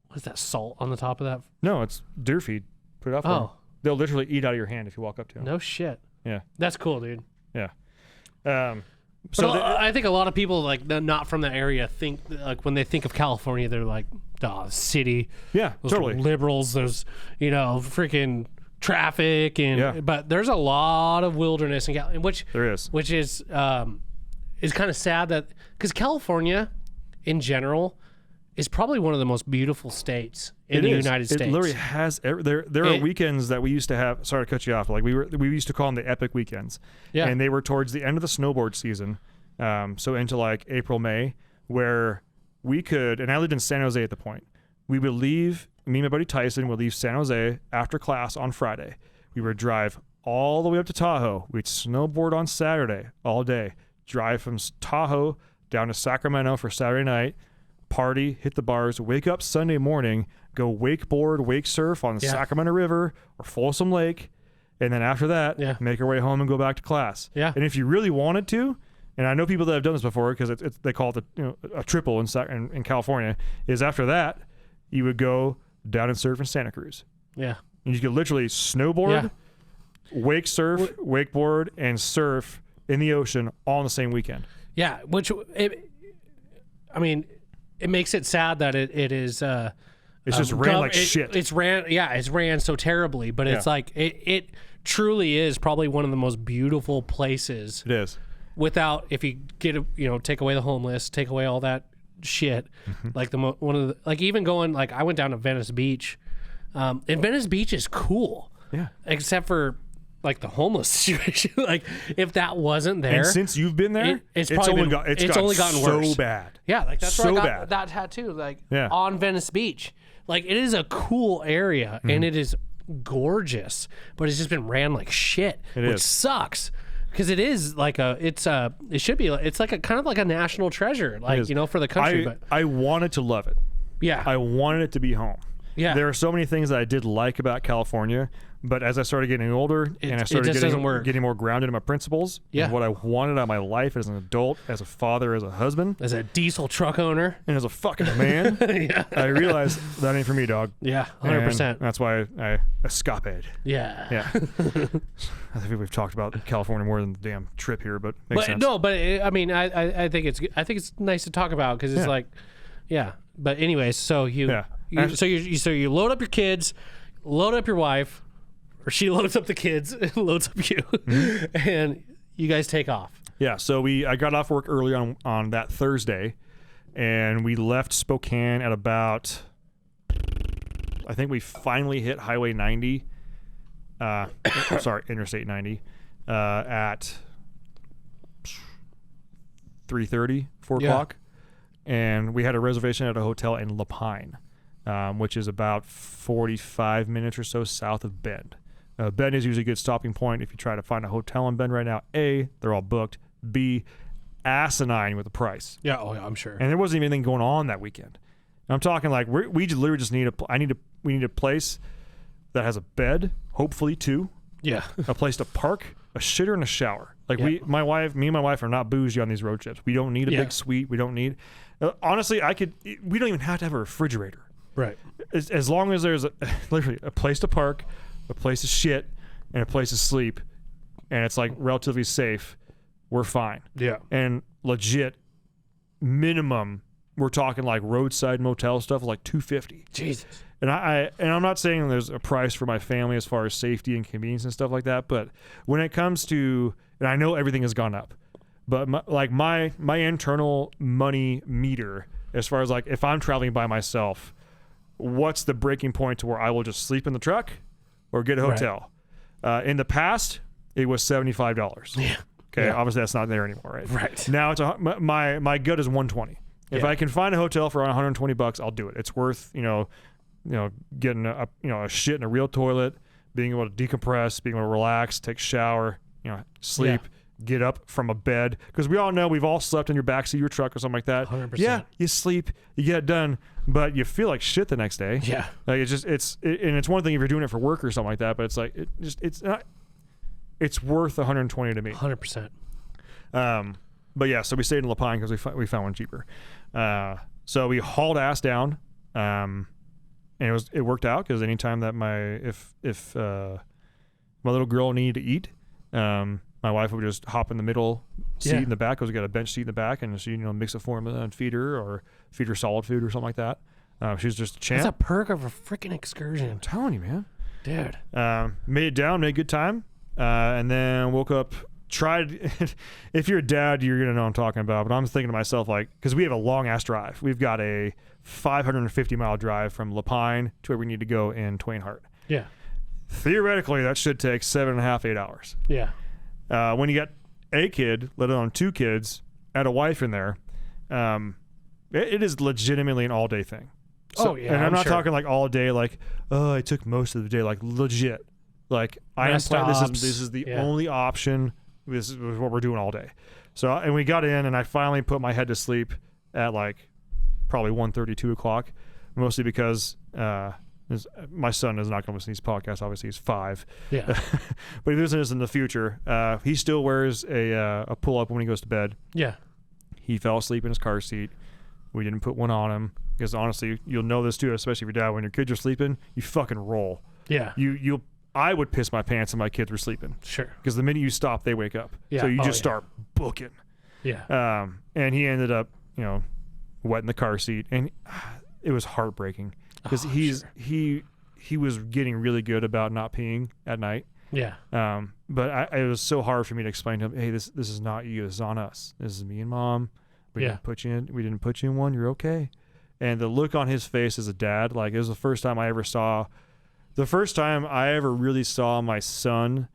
Speaker 2: What is that, salt on the top of that?
Speaker 1: No, it's deer feed. Put it out for them.
Speaker 2: Oh,
Speaker 1: They'll literally eat out of your hand if you walk up to them.
Speaker 2: no shit.
Speaker 1: Yeah.
Speaker 2: That's cool, dude.
Speaker 1: Yeah.
Speaker 2: So I think a lot of people like not from the area think like when they think of California, they're like, "Oh, city,
Speaker 1: yeah,
Speaker 2: those
Speaker 1: totally.
Speaker 2: liberals, there's freaking traffic and."
Speaker 1: Yeah.
Speaker 2: But there's a lot of wilderness in which
Speaker 1: There is.
Speaker 2: is kind of sad that because California, in general, is probably one of the most beautiful states in the United States.
Speaker 1: It literally has. There are weekends that we used to have. Sorry to cut you off. Like we used to call them the epic weekends.
Speaker 2: Yeah.
Speaker 1: And they were towards the end of the snowboard season, so into like April, May, where we could. And I lived in San Jose at the point. We would leave. Me and my buddy Tyson would leave San Jose after class on Friday. We would drive all the way up to Tahoe. We'd snowboard on Saturday all day. Drive from Tahoe down to Sacramento for Saturday night. Party, hit the bars, wake up Sunday morning, go wakeboard, wake surf on the Sacramento River or Folsom Lake, and then after that, make our way home and go back to class.
Speaker 2: Yeah.
Speaker 1: And if you really wanted to, and I know people that have done this before because they call it a triple in California, is after that you would go down and surf in Santa Cruz.
Speaker 2: Yeah.
Speaker 1: And you could literally snowboard, wake surf, wakeboard, and surf in the ocean all on the same weekend.
Speaker 2: Yeah, it makes it sad that it is.
Speaker 1: It's just ran like shit.
Speaker 2: It's ran so terribly, but it's like it truly is probably one of the most beautiful places.
Speaker 1: It is.
Speaker 2: Without, if you get take away the homeless, take away all that shit, like even going like I went down to Venice Beach, and Venice Beach is cool.
Speaker 1: Yeah.
Speaker 2: Except for like the homeless situation. Like if that wasn't there,
Speaker 1: and since you've been there,
Speaker 2: it's only gotten worse.
Speaker 1: So bad.
Speaker 2: Yeah, like that's
Speaker 1: so
Speaker 2: where I got
Speaker 1: bad.
Speaker 2: that tattoo, like on Venice Beach. Like it is a cool area and it is gorgeous, but it's just been ran like shit, which sucks. Because it is like it should be, it's like a kind of like a national treasure, like for the country. But
Speaker 1: I wanted to love it.
Speaker 2: Yeah,
Speaker 1: I wanted it to be home.
Speaker 2: Yeah,
Speaker 1: there are so many things that I did like about California, but as I started getting older and I started getting more grounded in my principles, and what I wanted out of my life as an adult, as a father, as a husband,
Speaker 2: as a diesel truck owner,
Speaker 1: and as a fucking man, I realized that ain't for me, dog.
Speaker 2: Yeah, 100%.
Speaker 1: That's why I escaped.
Speaker 2: Yeah.
Speaker 1: I think we've talked about California more than the damn trip here, but makes sense.
Speaker 2: No, but I mean, I think it's nice to talk about because it's like, But anyways, so you load up your kids, load up your wife, or she loads up the kids, and loads up you, and you guys take off.
Speaker 1: Yeah. So I got off work early on that Thursday, and we left Spokane at about. I think we finally hit Highway 90. Interstate 90, at 3:30, 4 o'clock. And we had a reservation at a hotel in La Pine, which is about 45 minutes or so south of Bend. Bend is usually a good stopping point if you try to find a hotel in Bend right now. A, they're all booked. B, asinine with the price.
Speaker 2: Yeah, I'm sure.
Speaker 1: And there wasn't even anything going on that weekend. And I'm talking like we literally just need we need a place that has a bed, hopefully 2.
Speaker 2: Yeah.
Speaker 1: A place to park, a shitter, and a shower. Like me and my wife are not bougie on these road trips. We don't need a big suite. We don't need. Honestly, we don't even have to have a refrigerator.
Speaker 2: Right.
Speaker 1: As long as there's literally a place to park, a place to shit, and a place to sleep, and it's like relatively safe, we're fine.
Speaker 2: Yeah.
Speaker 1: And legit, minimum, we're talking like roadside motel stuff, like $250.
Speaker 2: Jesus.
Speaker 1: And I'm not saying there's a price for my family as far as safety and convenience and stuff like that, but when it comes to, and I know everything has gone up, but my internal money meter, as far as like if I'm traveling by myself, what's the breaking point to where I will just sleep in the truck or get a hotel? Right. In the past, it was $75.
Speaker 2: Yeah.
Speaker 1: Okay. Yeah. Obviously, that's not there anymore, right?
Speaker 2: Right.
Speaker 1: Now it's my gut is $120. If I can find a hotel for around $120, I'll do it. It's worth getting a shit in a real toilet, being able to decompress, being able to relax, take a shower, sleep, get up from a bed, because we all know we've all slept in your backseat of your truck or something like that.
Speaker 2: 100%.
Speaker 1: Yeah, you sleep, you get it done, but you feel like shit the next day.
Speaker 2: Yeah.
Speaker 1: Like and it's one thing if you're doing it for work or something like that, but it's like it's not. It's worth $120 to me.
Speaker 2: 100%.
Speaker 1: But yeah, so we stayed in La Pine because we found one cheaper. So we hauled ass down, and it worked out because anytime that if my little girl needed to eat, my wife would just hop in the middle seat in the back, because we got a bench seat in the back, and she mix a formula and feed her, or feed her solid food or something like that. She's just a champ.
Speaker 2: That's a perk of a freaking excursion.
Speaker 1: I'm telling you, man.
Speaker 2: Dude.
Speaker 1: Made it down, made a good time, and then woke up. Tried. If you're a dad, you're gonna know what I'm talking about. But I'm thinking to myself, like, because we have a long ass drive. We've got a 550-mile drive from La Pine to where we need to go in Twain Harte.
Speaker 2: Yeah.
Speaker 1: Theoretically, that should take 7.5, 8 hours.
Speaker 2: Yeah.
Speaker 1: When you got a kid, let alone 2 kids, and a wife in there, it is legitimately an all-day thing. So, and I'm not talking like all day, like, oh, I took most of the day, like legit. Like, I am planning, this is the only option. This is what we're doing all day. So, and we got in, and I finally put my head to sleep at like probably 1:30, 2 o'clock, mostly because my son is not going to listen to these podcasts. Obviously, he's 5.
Speaker 2: Yeah.
Speaker 1: But he listens in the future. He still wears a pull-up when he goes to bed.
Speaker 2: Yeah.
Speaker 1: He fell asleep in his car seat. We didn't put one on him because honestly, you'll know this too, especially if your dad. When your kids are sleeping, you fucking roll.
Speaker 2: Yeah.
Speaker 1: I would piss my pants if my kids were sleeping.
Speaker 2: Sure.
Speaker 1: Because the minute you stop, they wake up.
Speaker 2: Yeah.
Speaker 1: So you just start booking.
Speaker 2: Yeah.
Speaker 1: And he ended up, wet in the car seat, and it was heartbreaking because he was getting really good about not peeing at night.
Speaker 2: Yeah.
Speaker 1: But it was so hard for me to explain to him, hey, this is not you. This is on us. This is me and Mom. We didn't put you in one. You're okay. And the look on his face as a dad, like, it was the first time I ever really saw my son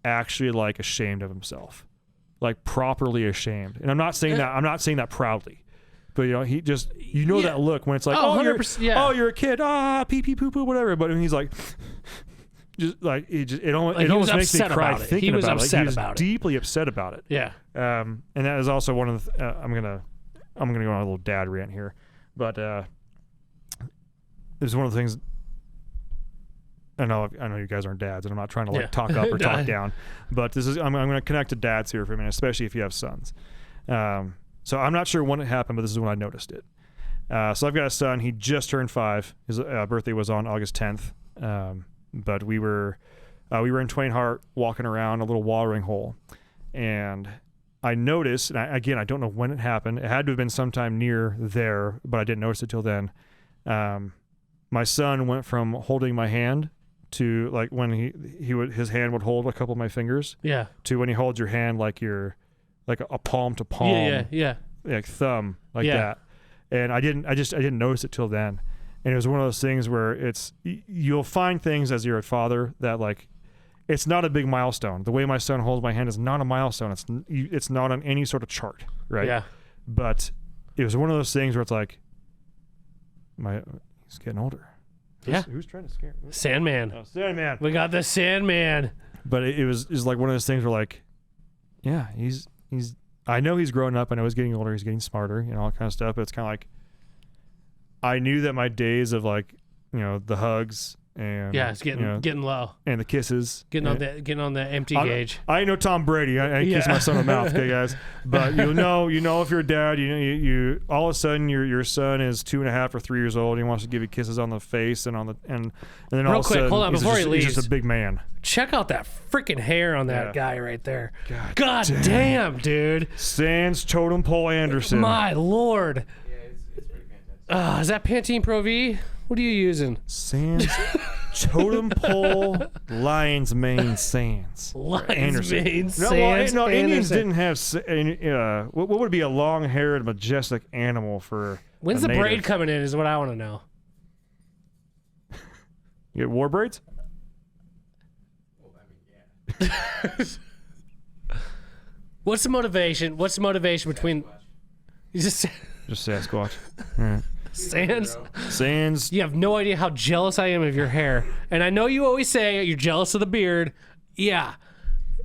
Speaker 1: actually like ashamed of himself, like properly ashamed. And I'm not saying that proudly, but he just, that look when it's like, you're a kid, pee pee poo poo, whatever. But he's like, just like it almost makes me cry thinking about it. He was deeply upset about it.
Speaker 2: Yeah.
Speaker 1: And that is also one of the I'm gonna go on a little dad rant here, but it's one of the things. I know you guys aren't dads, and I'm not trying to talk up or talk down, but I'm going to connect to dads here for a minute, especially if you have sons. So I'm not sure when it happened, but this is when I noticed it. So I've got a son. He just turned 5. His birthday was on August 10th. But we were in Twain Harte walking around a little watering hole, and I noticed, and I don't know when it happened. It had to have been sometime near there, but I didn't notice it till then. My son went from holding my hand to, like, when his hand would hold a couple of my fingers.
Speaker 2: Yeah.
Speaker 1: To when he holds your hand like a palm to palm.
Speaker 2: Yeah.
Speaker 1: Like thumb, like that. And I didn't notice it till then. And it was one of those things where you'll find things as you're a father that, like, it's not a big milestone. The way my son holds my hand is not a milestone. It's not on any sort of chart, right?
Speaker 2: Yeah.
Speaker 1: But it was one of those things where it's like, he's getting older. Who's trying to scare me?
Speaker 2: Sandman.
Speaker 1: Oh, Sandman.
Speaker 2: We got the Sandman.
Speaker 1: But it was like one of those things where, like, yeah, he's. I know he's growing up. I know he's getting older. He's getting smarter, all that kind of stuff. But it's kind of like, I knew that my days of, like, the hugs and
Speaker 2: it's getting low,
Speaker 1: and the kisses,
Speaker 2: getting on the empty gauge.
Speaker 1: I ain't no Tom Brady. I ain't kiss my son in the mouth, okay, guys. But if you're a dad, you all of a sudden your son is 2.5 or 3 years old. And he wants to give you kisses on the face and then
Speaker 2: Real
Speaker 1: all of a sudden,
Speaker 2: hold on, before he leaves,
Speaker 1: he's just a big man.
Speaker 2: Check out that freaking hair on that guy right there. God damn, dude.
Speaker 1: Sans Totem Pole Anderson.
Speaker 2: My lord. Yeah, it's pretty fantastic. Is that Pantene Pro V? What are you using?
Speaker 1: Sans Totem Pole Lion's Mane Sans.
Speaker 2: Lion's Mane Sans.
Speaker 1: No, Indians didn't have. What would be a long-haired, majestic animal for?
Speaker 2: When's the braid coming in? Is what I want to know.
Speaker 1: You get war braids?
Speaker 2: What's the motivation? What's the motivation between? You just
Speaker 1: Sasquatch. All right.
Speaker 2: Sans. You have no idea how jealous I am of your hair. And I know you always say you're jealous of the beard. Yeah.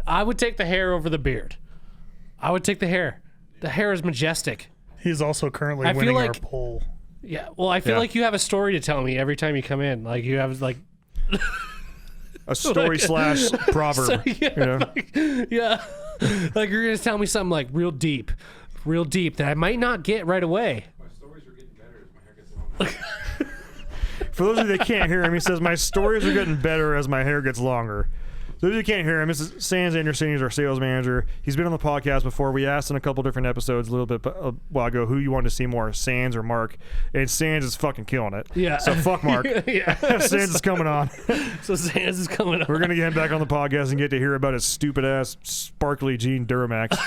Speaker 2: I would take the hair over the beard. I would take the hair. The hair is majestic.
Speaker 5: He's also currently
Speaker 2: I feel
Speaker 5: winning our
Speaker 2: like-
Speaker 5: poll.
Speaker 2: Yeah. Well, I feel like you have a story to tell me every time you come in. Like you have like.
Speaker 1: A story slash proverb.
Speaker 2: So, yeah,
Speaker 1: you know?
Speaker 2: yeah. Like you're gonna tell me something like real deep that I might not get right away.
Speaker 6: My stories are getting better as my hair gets longer.
Speaker 1: For those of you that can't hear him, he says, my stories are getting better as my hair gets longer. So those of you that can't hear him, this is Sans Anderson. He's our sales manager. He's been on the podcast before. We asked in a couple different episodes a little bit a while ago who you wanted to see more, Sans or Mark. And Sans is fucking killing it.
Speaker 2: Yeah.
Speaker 1: So fuck Mark.
Speaker 2: Yeah.
Speaker 1: Sans is coming on.
Speaker 2: So Sans is coming up.
Speaker 1: We're going to get him back on the podcast and get to hear about his stupid ass sparkly jean Duramax.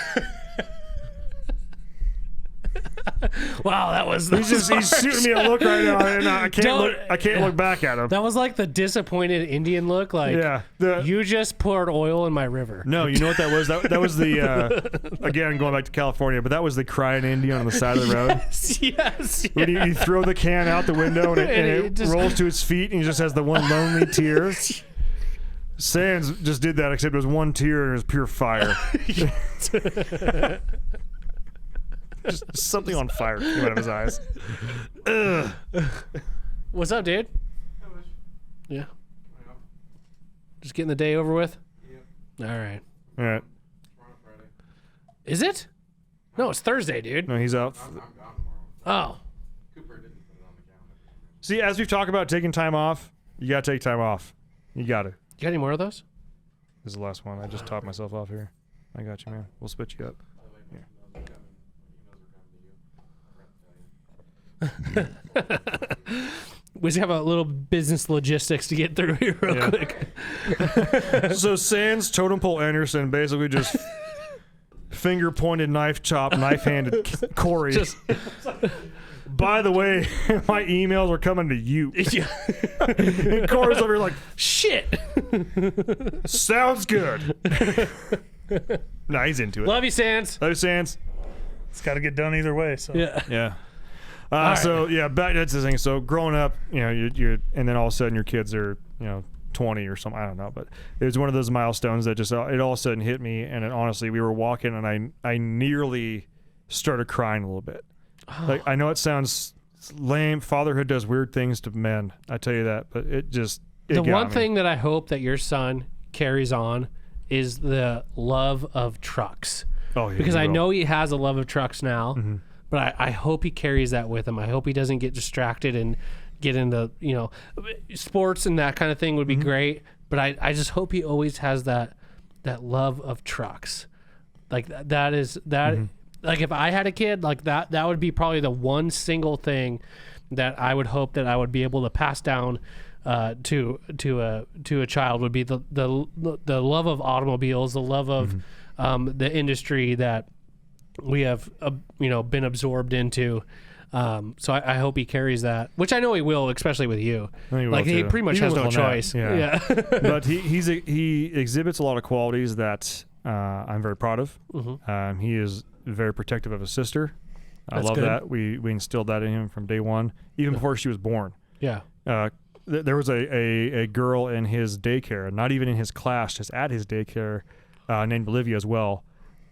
Speaker 2: Wow, that was.
Speaker 1: He's shooting me a look right now, and I
Speaker 2: Don't-
Speaker 1: can't look back at him.
Speaker 2: That was like the disappointed Indian look. Like,
Speaker 1: Yeah.
Speaker 2: you just poured oil in my river.
Speaker 1: No, you know what that was? That was the again going back to California, but that was the crying Indian on the side of the road.
Speaker 2: Yes.
Speaker 1: When you throw the can out the window and it
Speaker 2: just-
Speaker 1: rolls to its feet and he just has the one lonely tear. Sans just did that, except it was one tear and it was pure fire. Just something on fire came out of his eyes. Ugh.
Speaker 2: What's up, dude? Yeah. Just getting the day over with. All right.
Speaker 1: All right.
Speaker 2: Is it? No, it's Thursday, dude.
Speaker 1: No, he's out.
Speaker 6: I'm gone tomorrow.
Speaker 2: Oh.
Speaker 6: Cooper didn't put it on the calendar.
Speaker 1: See, as we've talked about taking time off, you got to take time off. You got to.
Speaker 2: You got any more of those?
Speaker 1: This is the last one. I just topped myself off here. I got you, man. We'll split you up.
Speaker 2: We just have a little business logistics to get through here real quick.
Speaker 1: So Sans Totem Pole Anderson basically just finger pointed knife chop, knife handed Corey. By the way, my emails are coming to you.
Speaker 2: Yeah.
Speaker 1: And Corey's over here like,
Speaker 2: Shit.
Speaker 1: sounds good. Nah, he's into it.
Speaker 2: Love you, Sans.
Speaker 1: Love you, Sans.
Speaker 5: It's got to get done either way. So
Speaker 2: Yeah.
Speaker 1: Yeah.
Speaker 2: right.
Speaker 1: So yeah, back that's the thing. So growing up, you know, you're and then all of a sudden your kids are, 20 or something. I don't know, but it was one of those milestones that just it all of a sudden hit me. And it, honestly, we were walking and I nearly started crying a little bit. Like, I know it sounds lame. Fatherhood does weird things to men. I tell you that, but it
Speaker 2: The
Speaker 1: got
Speaker 2: one
Speaker 1: me.
Speaker 2: thing that I hope that your son carries on is the love of trucks.
Speaker 1: Oh, yeah,
Speaker 2: Because
Speaker 1: he
Speaker 2: I
Speaker 1: will.
Speaker 2: know he has a love of trucks now, but I hope he carries that with him. I hope he doesn't get distracted and get into, sports and that kind of thing would be great. But I just hope he always has that love of trucks. Like that is that. Like if I had a kid, like that would be probably the one single thing that I would hope that I would be able to pass down to a child would be the love of automobiles, the love of the industry that we have been absorbed into. So I hope he carries that, which I know he will, especially with you.
Speaker 1: I think he will,
Speaker 2: Like he
Speaker 1: too.
Speaker 2: pretty much
Speaker 1: Even
Speaker 2: has no
Speaker 1: with Lynette,
Speaker 2: choice.
Speaker 1: yeah.
Speaker 2: Yeah.
Speaker 1: But he exhibits a lot of qualities that I'm very proud of. He is very protective of his sister. I
Speaker 2: That's
Speaker 1: love
Speaker 2: good.
Speaker 1: that. We instilled that in him from day one, even before she was born.
Speaker 2: Yeah.
Speaker 1: There was a girl in his daycare, not even in his class, just at his daycare, named Olivia as well.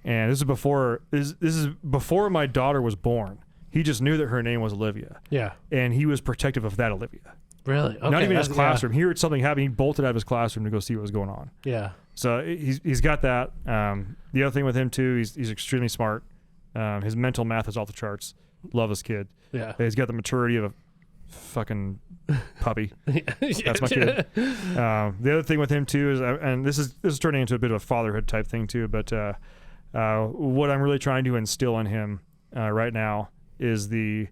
Speaker 1: And this is before my daughter was born. He just knew that her name was Olivia.
Speaker 2: Yeah.
Speaker 1: And he was protective of that Olivia.
Speaker 2: Really? Okay,
Speaker 1: Not even in his
Speaker 2: that's-
Speaker 1: classroom. He heard something happen. He bolted out of his classroom to go see what was going on.
Speaker 2: Yeah.
Speaker 1: So he's got that. The other thing with him too, he's extremely smart. His mental math is off the charts. Love this kid.
Speaker 2: Yeah.
Speaker 1: He's got the maturity of a fucking puppy. That's my kid. The other thing with him too is, and this is turning into a bit of a fatherhood type thing too. But what I'm really trying to instill in him right now is the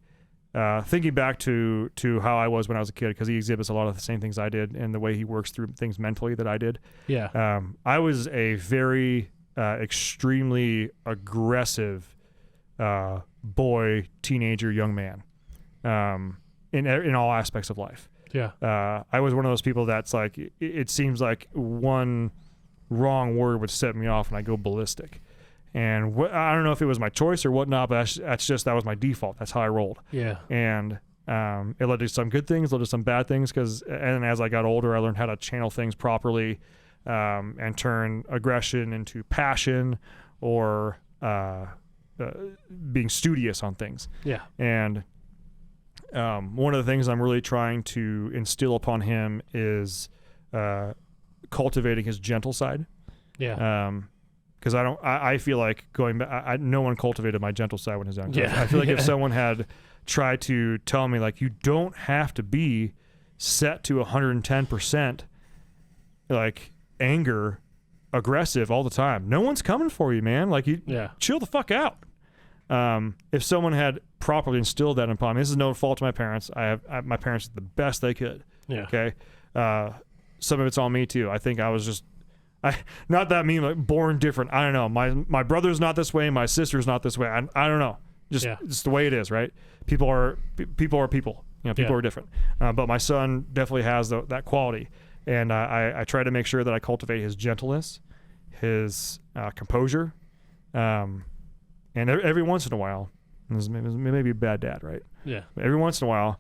Speaker 1: thinking back to how I was when I was a kid, because he exhibits a lot of the same things I did and the way he works through things mentally that I did.
Speaker 2: Yeah.
Speaker 1: I was a very extremely aggressive boy, teenager, young man in all aspects of life.
Speaker 2: Yeah.
Speaker 1: I was one of those people that's like, it seems like one wrong word would set me off and I go ballistic. And I don't know if it was my choice or whatnot, but that was my default. That's how I rolled.
Speaker 2: Yeah.
Speaker 1: And it led to some good things, led to some bad things, and as I got older, I learned how to channel things properly, and turn aggression into passion or being studious on things.
Speaker 7: Yeah.
Speaker 1: And one of the things I'm really trying to instill upon him is cultivating his gentle side.
Speaker 7: Yeah.
Speaker 1: Because I feel like going back, no one cultivated my gentle side when I was young.
Speaker 7: Yeah.
Speaker 1: I feel like if someone had tried to tell me, like, you don't have to be set to 110%, like, anger, aggressive all the time. No one's coming for you, man. Like, you chill the fuck out. If someone had properly instilled that upon me, this is no fault to my parents. My parents did the best they could.
Speaker 7: Yeah.
Speaker 1: Okay. Some of it's on me too. I think I was just, not that mean, like born different. I don't know. My brother's not this way. My sister's not this way. I don't know. Just the way it is, right? People are people. You know, people are different. But my son definitely has that quality, and I try to make sure that I cultivate his gentleness, his composure, and every once in a while, this is maybe a bad dad, right?
Speaker 7: Yeah.
Speaker 1: But every once in a while,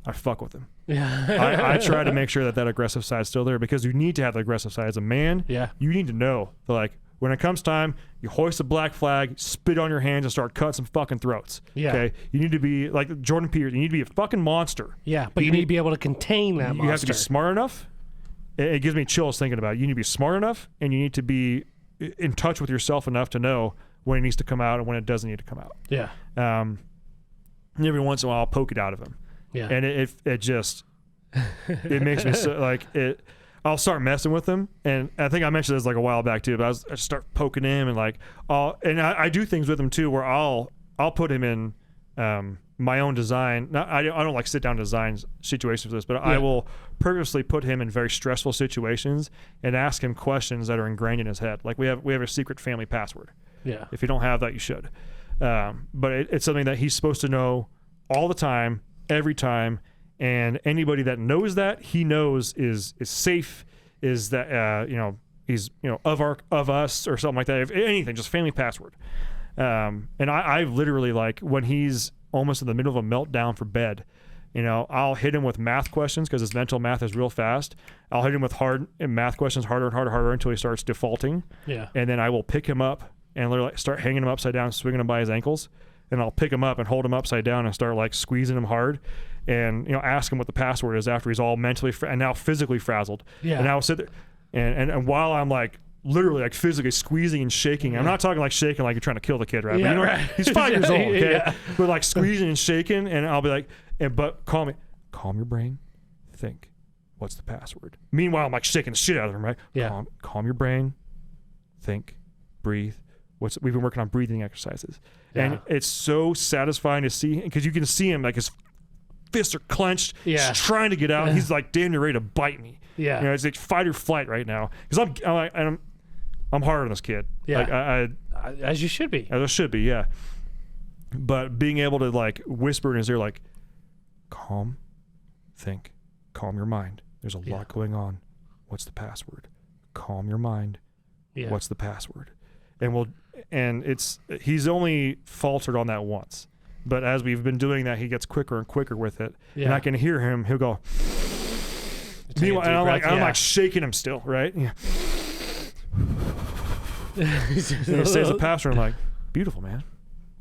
Speaker 1: I fuck with him.
Speaker 7: Yeah.
Speaker 1: I try to make sure that aggressive side is still there, because you need to have the aggressive side as a man.
Speaker 7: Yeah.
Speaker 1: You need to know that, like, when it comes time, you hoist a black flag, spit on your hands, and start cutting some fucking throats.
Speaker 7: Yeah.
Speaker 1: Okay. You need to be like Jordan Peterson. You need to be a fucking monster.
Speaker 7: Yeah, but you need to be able to contain that monster.
Speaker 1: You have to be smart enough. It gives me chills thinking about it. You need to be smart enough, and you need to be in touch with yourself enough to know when it needs to come out and when it doesn't need to come out.
Speaker 7: Yeah.
Speaker 1: And every once in a while, I'll poke it out of him.
Speaker 7: Yeah.
Speaker 1: And it just it makes me so, like, it. I'll start messing with him, and I think I mentioned this like a while back too. But I just start poking him, and like I do things with him too, where I'll put him in my own design. I don't like sit down design situations with this, but I will purposely put him in very stressful situations and ask him questions that are ingrained in his head. Like we have a secret family password.
Speaker 7: Yeah.
Speaker 1: If you don't have that, you should. But it's something that he's supposed to know all the time, every time. And anybody that knows that, he knows is safe, is that he's of us or something like that. If anything, just family password. And I literally, like, when he's almost in the middle of a meltdown for bed, I'll hit him with math questions because his mental math is real fast. I'll hit him with hard math questions, harder and harder until he starts defaulting. Yeah. And then I will pick him up and literally start hanging him upside down, swinging him by his ankles. And I'll pick him up and hold him upside down and start, like, squeezing him hard, and ask him what the password is after he's all mentally and now physically frazzled. Yeah. And I will sit there, and while I'm, like, literally, like, physically squeezing and shaking. I'm not talking like shaking like you're trying to kill the kid, right?
Speaker 7: Yeah,
Speaker 1: but,
Speaker 7: right.
Speaker 1: He's 5 years old, okay? But, like, squeezing and shaking, and I'll be like, but calm your brain, think, what's the password? Meanwhile, I'm, like, shaking the shit out of him, right?
Speaker 7: Yeah.
Speaker 1: Calm your brain, think, breathe. We've been working on breathing exercises. And it's so satisfying to see, because you can see him, like, his fists are clenched.
Speaker 7: Yeah.
Speaker 1: He's trying to get out. He's, like, damn near ready to bite me.
Speaker 7: Yeah.
Speaker 1: It's like fight or flight right now. Because I'm hard on this kid.
Speaker 7: Yeah. Like, as you should be.
Speaker 1: As I should be, yeah. But being able to, like, whisper in his ear, like, calm, think, calm your mind. There's a lot going on. What's the password? Calm your mind. Yeah. What's the password? And he's only faltered on that once, but as we've been doing that, he gets quicker and quicker with it. Yeah. And I can hear him. He'll go. Meanwhile, and I'm like shaking him still, right? Yeah. And he says the password. I'm like, beautiful, man.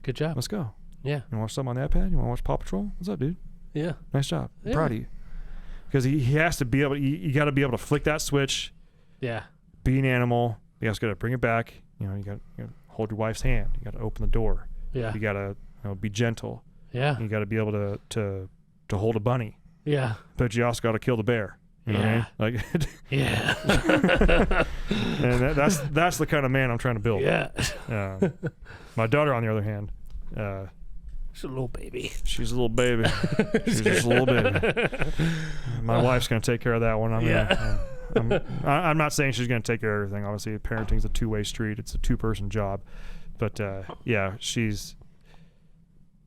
Speaker 7: Good job.
Speaker 1: Let's go.
Speaker 7: Yeah.
Speaker 1: You want to watch something on the iPad? You want to watch Paw Patrol? What's up, dude?
Speaker 7: Yeah.
Speaker 1: Nice job. I'm proud of you. Because he has to be able. You got to be able to flick that switch. Yeah. Be an animal. You guys got to bring it back. You got to hold your wife's hand. You got to open the door. Yeah. You got to be gentle. Yeah. You got to be able to hold a bunny. Yeah. But you also got to kill the bear. You know what I mean? Like, yeah. And that's the kind of man I'm trying to build. Yeah. My daughter, on the other hand,
Speaker 7: she's a little baby.
Speaker 1: She's a little baby. She's just a little baby. My wife's gonna take care of that one. I'm not saying she's gonna take care of everything. Obviously, parenting's a two-way street. It's a two-person job. But she's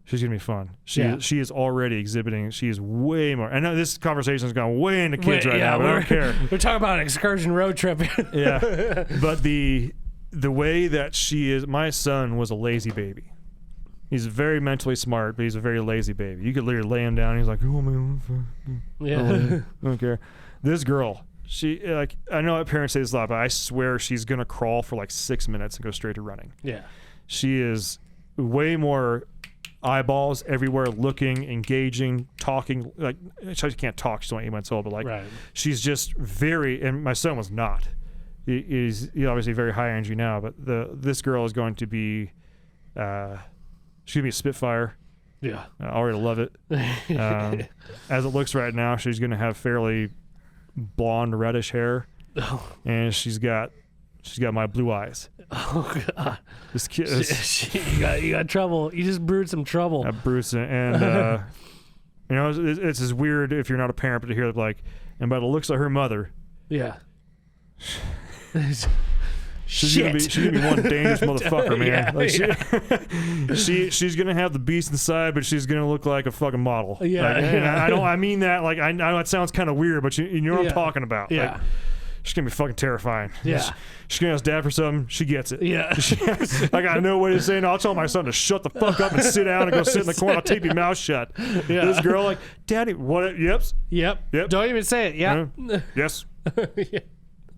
Speaker 1: gonna be fun. She is already exhibiting. She is way more. I know this conversation has gone way into kids now, but I don't care.
Speaker 7: We're talking about an excursion road trip.
Speaker 1: Yeah, but the way that she is, my son was a lazy baby. He's very mentally smart, but he's a very lazy baby. You could literally lay him down. And he's like, oh man, I don't care. This girl, She like I know parents say this a lot, but I swear she's gonna crawl for like 6 minutes and go straight to running.
Speaker 7: Yeah.
Speaker 1: She is way more eyeballs everywhere, looking, engaging, talking. Like she can't talk; she's only 8 months old, but like
Speaker 7: Right.
Speaker 1: she's just very. And my son was not. He's obviously very high energy now, but this girl is going to be, she's gonna be a Spitfire.
Speaker 7: Yeah.
Speaker 1: I already love it. As it looks right now, she's gonna have fairly blonde, reddish hair, and she's got my blue eyes.
Speaker 7: Oh God.
Speaker 1: This kid,
Speaker 7: you got trouble. You just brewed some trouble.
Speaker 1: Bruce, and you know, it's as weird if you're not a parent, but to hear like, and by the looks of her mother,
Speaker 7: Yeah.
Speaker 1: she's gonna be one dangerous motherfucker, man.
Speaker 7: Yeah,
Speaker 1: like she's gonna have the beast inside, but she's gonna look like a fucking model.
Speaker 7: Yeah,
Speaker 1: Like, and
Speaker 7: yeah.
Speaker 1: I mean that like I know it sounds kind of weird, but you know what
Speaker 7: Yeah.
Speaker 1: I'm talking about.
Speaker 7: Yeah.
Speaker 1: Like, she's gonna be fucking terrifying.
Speaker 7: Yeah.
Speaker 1: She's gonna ask dad for something. She gets it.
Speaker 7: Yeah.
Speaker 1: I got no way to say no. I'll tell my son to shut the fuck up and sit down and go sit in the corner. I'll tape your mouth shut.
Speaker 7: Yeah.
Speaker 1: This girl like, Daddy, what? Yep.
Speaker 7: Yep. Don't even say it. Yeah.
Speaker 1: Yes.
Speaker 7: Yeah.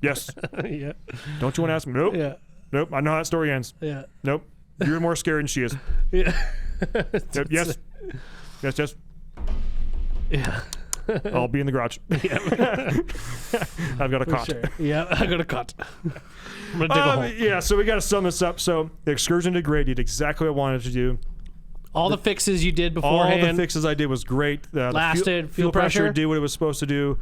Speaker 1: Yes.
Speaker 7: Yeah.
Speaker 1: Don't you want to ask me? Nope.
Speaker 7: Yeah.
Speaker 1: Nope. I know how that story ends.
Speaker 7: Yeah.
Speaker 1: Nope. You're more scared than she is.
Speaker 7: Yeah.
Speaker 1: Yep. Yes. Yes. Yes.
Speaker 7: Yeah.
Speaker 1: I'll be in the garage. I've got a cot.
Speaker 7: Sure. Yeah. I got a cut. I'm gonna dig a hole.
Speaker 1: Yeah. So we got to sum this up. So the excursion did great. Did exactly what I wanted to do.
Speaker 7: All the fixes you did
Speaker 1: All
Speaker 7: beforehand.
Speaker 1: the fixes I did was great. The
Speaker 7: Lasted.
Speaker 1: fuel
Speaker 7: Fuel pressure
Speaker 1: did what it was supposed to do.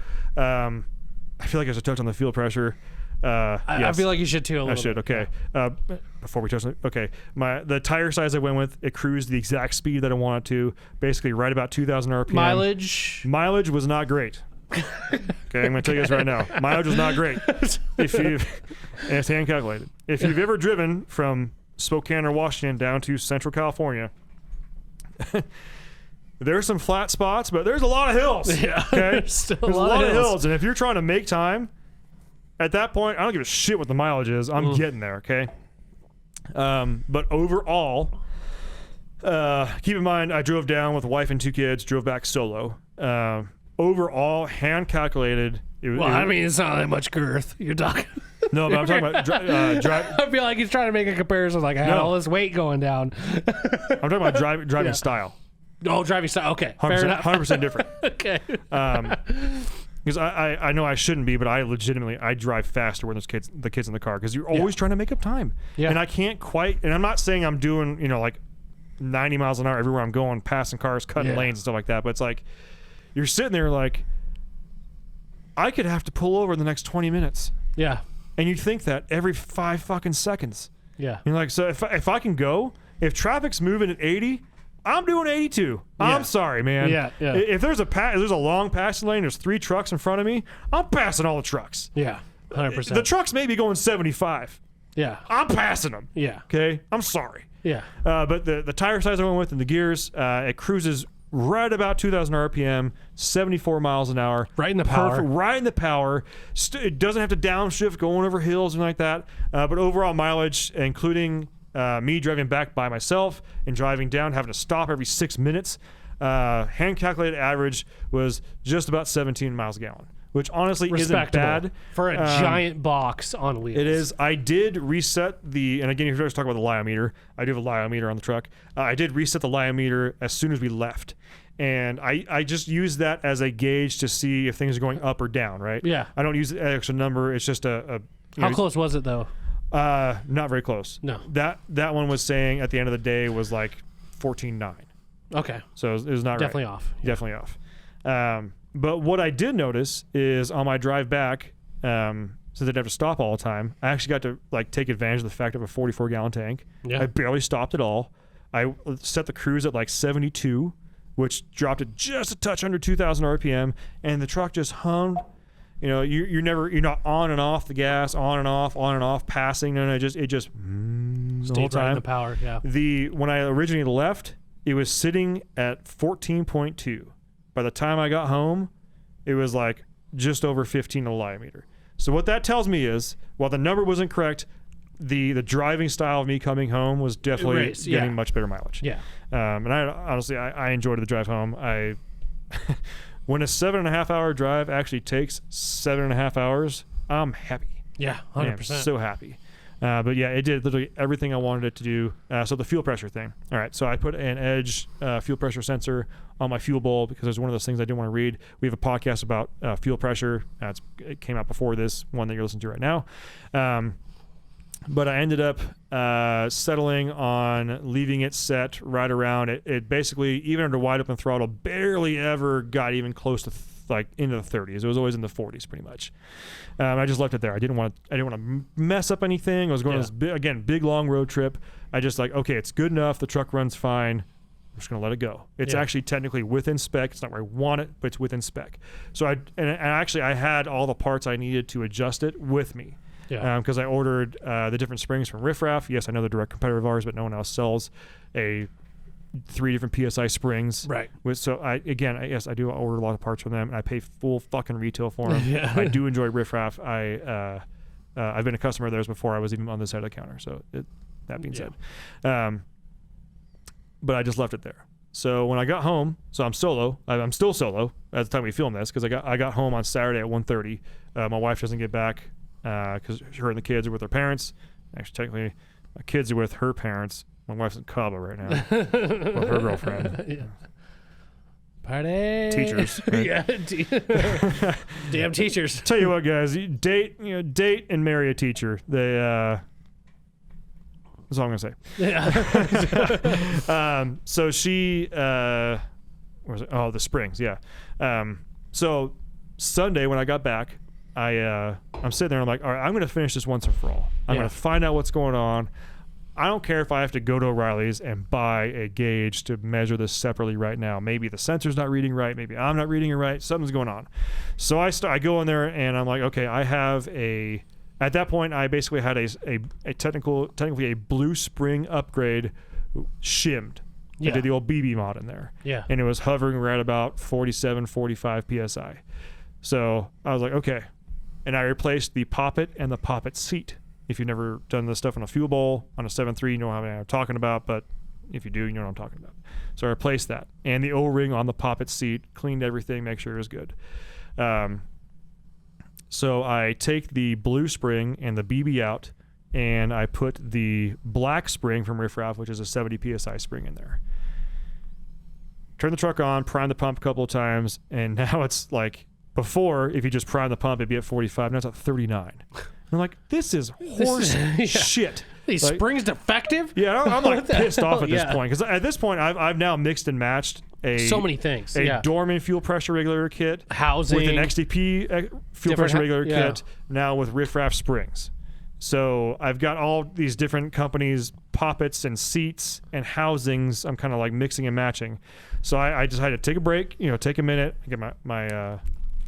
Speaker 1: I feel like I should touch on the fuel pressure.
Speaker 7: I
Speaker 1: Yes.
Speaker 7: feel like you should too. A little
Speaker 1: I should.
Speaker 7: bit.
Speaker 1: Okay. Before we touch on it, okay. The tire size I went with, it cruised the exact speed that I wanted to. Basically, right about 2,000 RPM.
Speaker 7: Mileage
Speaker 1: was not great. Okay, I'm gonna tell you this right now. Mileage was not great. And it's hand calculated. If you've ever driven from Spokane or Washington down to Central California, there's some flat spots, but there's a lot of hills.
Speaker 7: Yeah.
Speaker 1: Okay,
Speaker 7: There's still
Speaker 1: there's
Speaker 7: a lot of hills.
Speaker 1: and if you're trying to make time, at that point, I don't give a shit what the mileage is. I'm getting there. Okay. But overall, keep in mind, I drove down with a wife and 2 kids, drove back solo. Overall, hand calculated.
Speaker 7: I mean, it's not that much girth. You're talking.
Speaker 1: No, but I'm talking about drive.
Speaker 7: I feel like he's trying to make a comparison. Like I had
Speaker 1: No.
Speaker 7: all this weight going down.
Speaker 1: I'm talking about driving
Speaker 7: Yeah.
Speaker 1: style.
Speaker 7: Oh, driving style. Okay, fair
Speaker 1: 100%,
Speaker 7: enough.
Speaker 1: 100% different.
Speaker 7: Okay.
Speaker 1: Because I know I shouldn't be, but I drive faster when there's the kids in the car because you're always trying to make up time.
Speaker 7: Yeah.
Speaker 1: And I can't quite. And I'm not saying I'm doing like 90 miles an hour everywhere I'm going, passing cars, cutting
Speaker 7: Yeah.
Speaker 1: lanes and stuff like that. But it's like you're sitting there like I could have to pull over in the next 20 minutes,
Speaker 7: Yeah.
Speaker 1: and you think that every 5 fucking seconds.
Speaker 7: Yeah.
Speaker 1: You're like, so if I can go, if traffic's moving at 80. I'm doing 82.
Speaker 7: Yeah.
Speaker 1: I'm sorry, man.
Speaker 7: Yeah, yeah.
Speaker 1: If there's a long passing lane, there's 3 trucks in front of me. I'm passing all the trucks.
Speaker 7: Yeah. 100%.
Speaker 1: The trucks may be going 75.
Speaker 7: Yeah.
Speaker 1: I'm passing them.
Speaker 7: Yeah.
Speaker 1: Okay. I'm sorry.
Speaker 7: Yeah.
Speaker 1: But the tire size I went with and the gears, it cruises right about 2,000 RPM, 74 miles an hour.
Speaker 7: Right in the power.
Speaker 1: Perfect. Right in the power. It doesn't have to downshift going over hills and like that. But overall mileage, including me driving back by myself and driving down, having to stop every 6 minutes, hand calculated average was just about 17 miles a gallon, which honestly isn't
Speaker 7: Respectable
Speaker 1: bad
Speaker 7: for a giant box on wheels.
Speaker 1: It is. I did reset and again, if you're just talking about the lyometer, I do have a lyometer on the truck. I did reset the lyometer as soon as we left. And I just use that as a gauge to see if things are going up or down, right?
Speaker 7: Yeah.
Speaker 1: I don't use the extra number. It's just
Speaker 7: How close was it though?
Speaker 1: Not very close.
Speaker 7: No.
Speaker 1: That one was saying at the end of the day was like 14.9.
Speaker 7: Okay.
Speaker 1: So it was not
Speaker 7: Definitely
Speaker 1: right.
Speaker 7: off.
Speaker 1: Definitely off. But what I did notice is on my drive back, since I didn't have to stop all the time, I actually got to like take advantage of the fact of a 44-gallon tank.
Speaker 7: Yeah.
Speaker 1: I barely stopped at all. I set the cruise at like 72, which dropped it just a touch under 2,000 RPM, and the truck just hummed. You know, you're not on and off the gas, on and off, passing. No, it just the whole
Speaker 7: Stayed right in
Speaker 1: time.
Speaker 7: the power. Yeah.
Speaker 1: When I originally left, it was sitting at 14.2. By the time I got home, it was like just over 15 on the lyometer. So what that tells me is, while the number wasn't correct, the driving style of me coming home was definitely getting much better mileage.
Speaker 7: Yeah.
Speaker 1: And I honestly I enjoyed the drive home. When a 7.5 hour drive actually takes 7.5 hours, I'm happy.
Speaker 7: Yeah,
Speaker 1: I am
Speaker 7: 100%.
Speaker 1: so happy. But yeah, it did literally everything I wanted it to do. So the fuel pressure thing. All right, so I put an Edge fuel pressure sensor on my fuel bowl because there's one of those things I didn't want to read. We have a podcast about fuel pressure. It came out before this one that you're listening to right now. But I ended up settling on leaving it set right around it. It basically, even under wide open throttle, barely ever got even close to like into the 30s. It was always in the 40s pretty much. I just left it there. I didn't want to mess up anything. I was going on this big long road trip. I just like, okay, it's good enough. The truck runs fine. I'm just gonna let it go. It's actually technically within spec. It's not where I want it, but it's within spec. So I had all the parts I needed to adjust it with me.
Speaker 7: Yeah.
Speaker 1: Because I ordered the different springs from Riff Raff. Yes, I know they're direct competitor of ours, but no one else sells 3 different PSI springs.
Speaker 7: Right.
Speaker 1: So I do order a lot of parts from them, and I pay full fucking retail for them. I do enjoy Riff Raff. I've been a customer of theirs before I was even on this side of the counter. So that being said, but I just left it there. So when I got home, so I'm solo. I'm still solo at the time we filmed this because I got home on Saturday at 1:30. My wife doesn't get back because her and the kids are with their parents. Actually, technically, my kids are with her parents. My wife's in Cabo right now with her girlfriend.
Speaker 7: Party.
Speaker 1: Teachers. Right?
Speaker 7: Yeah. Damn teachers.
Speaker 1: Tell you what, guys, you date and marry a teacher. They that's all I'm gonna say.
Speaker 7: Yeah.
Speaker 1: So she where was it? Oh, the springs, yeah. So Sunday when I got back, I'm sitting there and I'm like, all right, I'm gonna finish this once and for all. I'm gonna find out what's going on. I don't care if I have to go to O'Reilly's and buy a gauge to measure this separately right now. Maybe the sensor's not reading right. Maybe I'm not reading it right. Something's going on. So I go in there and I'm like, okay, I have at that point, I basically had a technically a blue spring upgrade shimmed. I did the old BB mod in there.
Speaker 7: Yeah.
Speaker 1: And it was hovering right about 47, 45 PSI. So I was like, okay. And I replaced the poppet and the poppet seat. If you've never done this stuff on a fuel bowl, on a 7.3, you know what I'm talking about. But if you do, you know what I'm talking about. So I replaced that. And the O-ring on the poppet seat, cleaned everything, make sure it was good. So I take the blue spring and the BB out, and I put the black spring from Riff Raff, which is a 70 PSI spring in there. Turn the truck on, prime the pump a couple of times, and now it's like, before, if you just prime the pump, it'd be at 45. Now it's at 39. I'm like, this is horse shit.
Speaker 7: These
Speaker 1: like,
Speaker 7: springs defective?
Speaker 1: Yeah, I'm like pissed off at this
Speaker 7: Yeah.
Speaker 1: point. Because at this point, I've now mixed and matched
Speaker 7: So many things.
Speaker 1: a Dorman fuel pressure regulator kit
Speaker 7: Housing.
Speaker 1: with an XDP fuel
Speaker 7: Different
Speaker 1: pressure regulator
Speaker 7: yeah.
Speaker 1: kit, now with Riff Raff springs. So I've got all these different companies, poppets and seats and housings. I'm kind of like mixing and matching. So I decided to take a break, take a minute, get my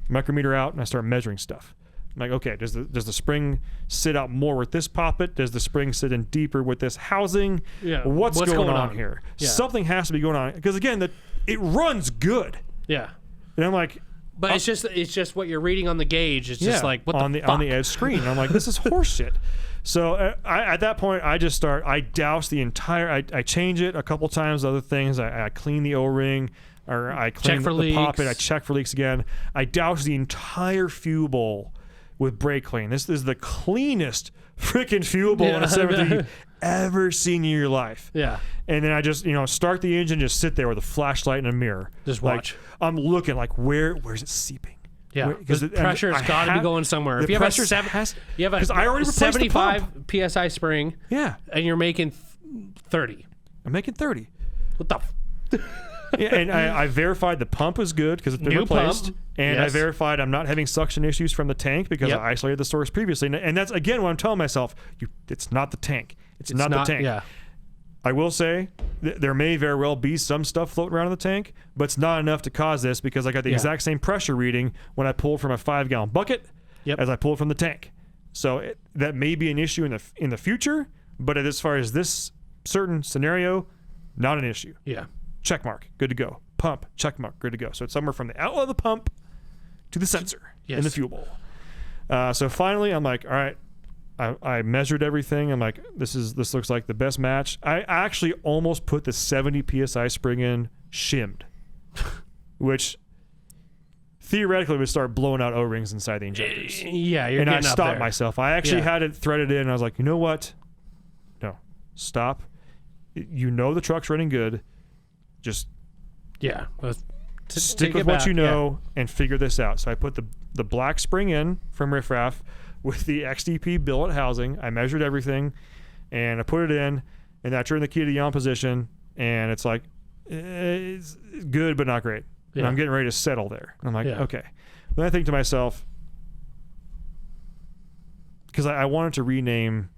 Speaker 1: micrometer out, and I start measuring stuff. I'm like, okay, does the spring sit out more with this poppet? Does the spring sit in deeper with this housing?
Speaker 7: Yeah.
Speaker 1: What's going on here?
Speaker 7: Yeah.
Speaker 1: Something has to be going on because again, it runs good.
Speaker 7: Yeah.
Speaker 1: And I'm like,
Speaker 7: But it's just what you're reading on the gauge. It's just like, what
Speaker 1: on
Speaker 7: the
Speaker 1: the
Speaker 7: fuck?
Speaker 1: on the Edge screen. And I'm like, this is horseshit. So at that point, I douse the entire. I change it a couple times. Other things, I clean the O-ring. Or I clean
Speaker 7: Check for
Speaker 1: the poppet.
Speaker 7: leaks.
Speaker 1: I check for leaks again. I douse the entire fuel bowl with brake clean. This is the cleanest freaking fuel bowl in a 7.3 you've ever seen in your life.
Speaker 7: Yeah.
Speaker 1: And then I just, start the engine, just sit there with a flashlight and a mirror.
Speaker 7: Just
Speaker 1: like,
Speaker 7: watch.
Speaker 1: I'm looking like, where's it seeping?
Speaker 7: Yeah,
Speaker 1: Because
Speaker 7: the pressure's got to be going somewhere.
Speaker 1: The
Speaker 7: If you have a
Speaker 1: pressure has,
Speaker 7: you have a
Speaker 1: 'cause I already replaced the
Speaker 7: 75
Speaker 1: pump.
Speaker 7: psi spring,
Speaker 1: Yeah,
Speaker 7: and you're making 30.
Speaker 1: I'm making 30.
Speaker 7: What the?
Speaker 1: Yeah, and I verified the pump was good because it's been
Speaker 7: New
Speaker 1: replaced.
Speaker 7: pump.
Speaker 1: And
Speaker 7: Yes.
Speaker 1: I verified I'm not having suction issues from the tank because
Speaker 7: Yep.
Speaker 1: I isolated the source previously. And that's, again, what I'm telling myself. It's not the tank. It's not the tank.
Speaker 7: Yeah.
Speaker 1: I will say there may very well be some stuff floating around in the tank, but it's not enough to cause this because I got the exact same pressure reading when I pulled from a 5-gallon bucket as I pulled from the tank. So that may be an issue in the future, but as far as this certain scenario, not an issue.
Speaker 7: Yeah.
Speaker 1: Check mark, good to go. Pump, check mark, good to go. So it's somewhere from the outlet of the pump to the sensor in the fuel bowl. So finally, I'm like, all right. I measured everything. I'm like, this looks like the best match. I actually almost put the 70 PSI spring in shimmed, which theoretically would start blowing out O-rings inside the injectors.
Speaker 7: Yeah, you're
Speaker 1: And I
Speaker 7: getting up
Speaker 1: stopped
Speaker 7: there.
Speaker 1: myself. I actually
Speaker 7: Yeah.
Speaker 1: had it threaded in. And I was like, you know what? No, stop. You know the truck's running good. Just
Speaker 7: Yeah. Let's
Speaker 1: stick
Speaker 7: take
Speaker 1: with
Speaker 7: it
Speaker 1: what
Speaker 7: back,
Speaker 1: you
Speaker 7: yeah.
Speaker 1: know and figure this out. So I put the black spring in from Riff Raff with the XDP billet housing. I measured everything, and I put it in, and I turned the key to the on position, and it's like, it's good but not great. And
Speaker 7: Yeah.
Speaker 1: I'm getting ready to settle there. And I'm like,
Speaker 7: Yeah.
Speaker 1: okay. Then I think to myself, because I wanted to rename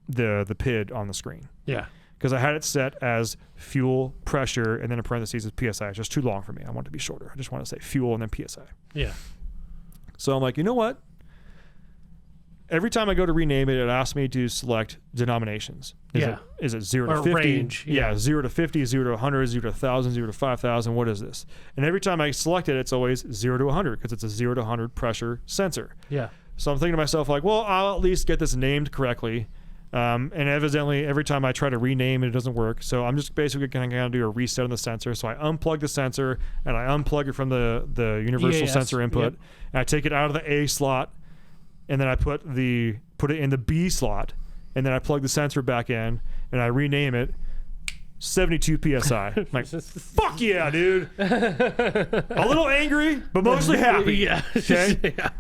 Speaker 1: the PID on the screen.
Speaker 7: Yeah.
Speaker 1: Because I had it set as fuel, pressure, and then in parentheses is PSI. It's just too long for me. I want it to be shorter. I just want to say fuel and then PSI.
Speaker 7: Yeah.
Speaker 1: So I'm like, you know what? Every time I go to rename it, it asks me to select denominations. Is it 0 to
Speaker 7: Or
Speaker 1: 50?
Speaker 7: range, yeah.
Speaker 1: 0 to 50, 0 to 100, 0 to 1,000, 0 to 5,000. What is this? And every time I select it, it's always 0 to 100 because it's a 0 to 100 pressure sensor.
Speaker 7: Yeah.
Speaker 1: So I'm thinking to myself, like, well, I'll at least get this named correctly. And evidently, every time I try to rename it, it doesn't work. So I'm just basically going to do a reset on the sensor. So I unplug the sensor, and I unplug it from the universal
Speaker 7: EAS,
Speaker 1: sensor input.
Speaker 7: yep.
Speaker 1: And I take it out of the A slot, and then I put it in the B slot, and then I plug the sensor back in, and I rename it 72 PSI. I'm like, fuck yeah, dude. A little angry, but mostly happy.
Speaker 7: Yeah.
Speaker 1: Okay?
Speaker 7: yeah.